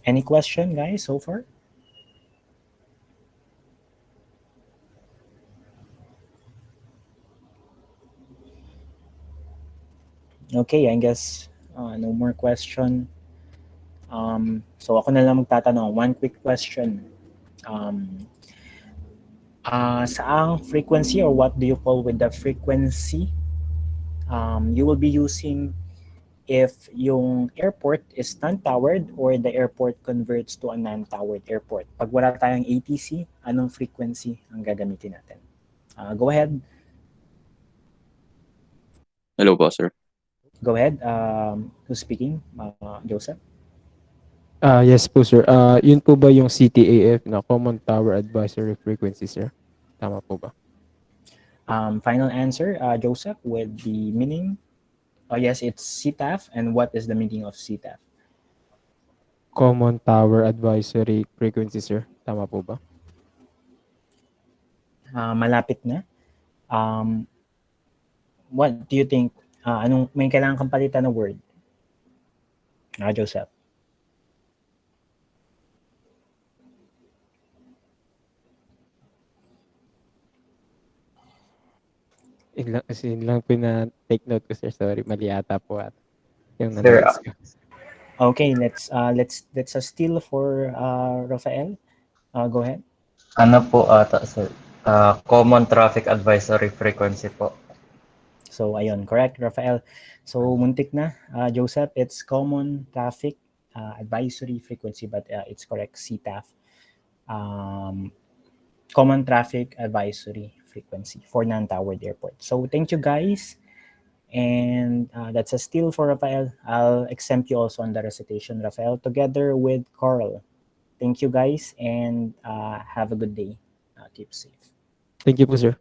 Any question, guys, so far? Okay, I guess no more question. So ako na lang magtatanong. One quick question. Saang frequency or what do you call with the frequency you will be using if yung airport is non-towered or the airport converts to a non-towered airport? Pag wala tayong ATC, anong frequency ang gagamitin natin? Go ahead. Hello po, sir. Go ahead. Who's speaking? Joseph? Yes po, sir. Yun po ba yung CTAF na Common Tower Advisory Frequency, sir? Tama po ba? Final answer, Joseph, with the meaning? Oh, yes, it's CTAF. And what is the meaning of CTAF? Common Tower Advisory Frequency, sir. Tama po ba? Malapit na. What do you think? Anong may kailangan kang palitan na word? Joseph. Yun lang po na take note ko, sir. Sorry, mali ata po at yung Sir, nanonood ko. Okay, let's steal for Rafael. Go ahead. Ano po ata, sir? Common Traffic Advisory Frequency po. So, ayun, correct, Rafael. So, muntik na. Joseph, it's Common Traffic Advisory Frequency, but it's correct, CTAF. Common Traffic Advisory Frequency for non-towered airport. So, thank you, guys. And that's a steal for Rafael. I'll exempt you also on the recitation, Rafael, together with Coral. Thank you, guys, and have a good day. Keep safe. Thank you po, sir.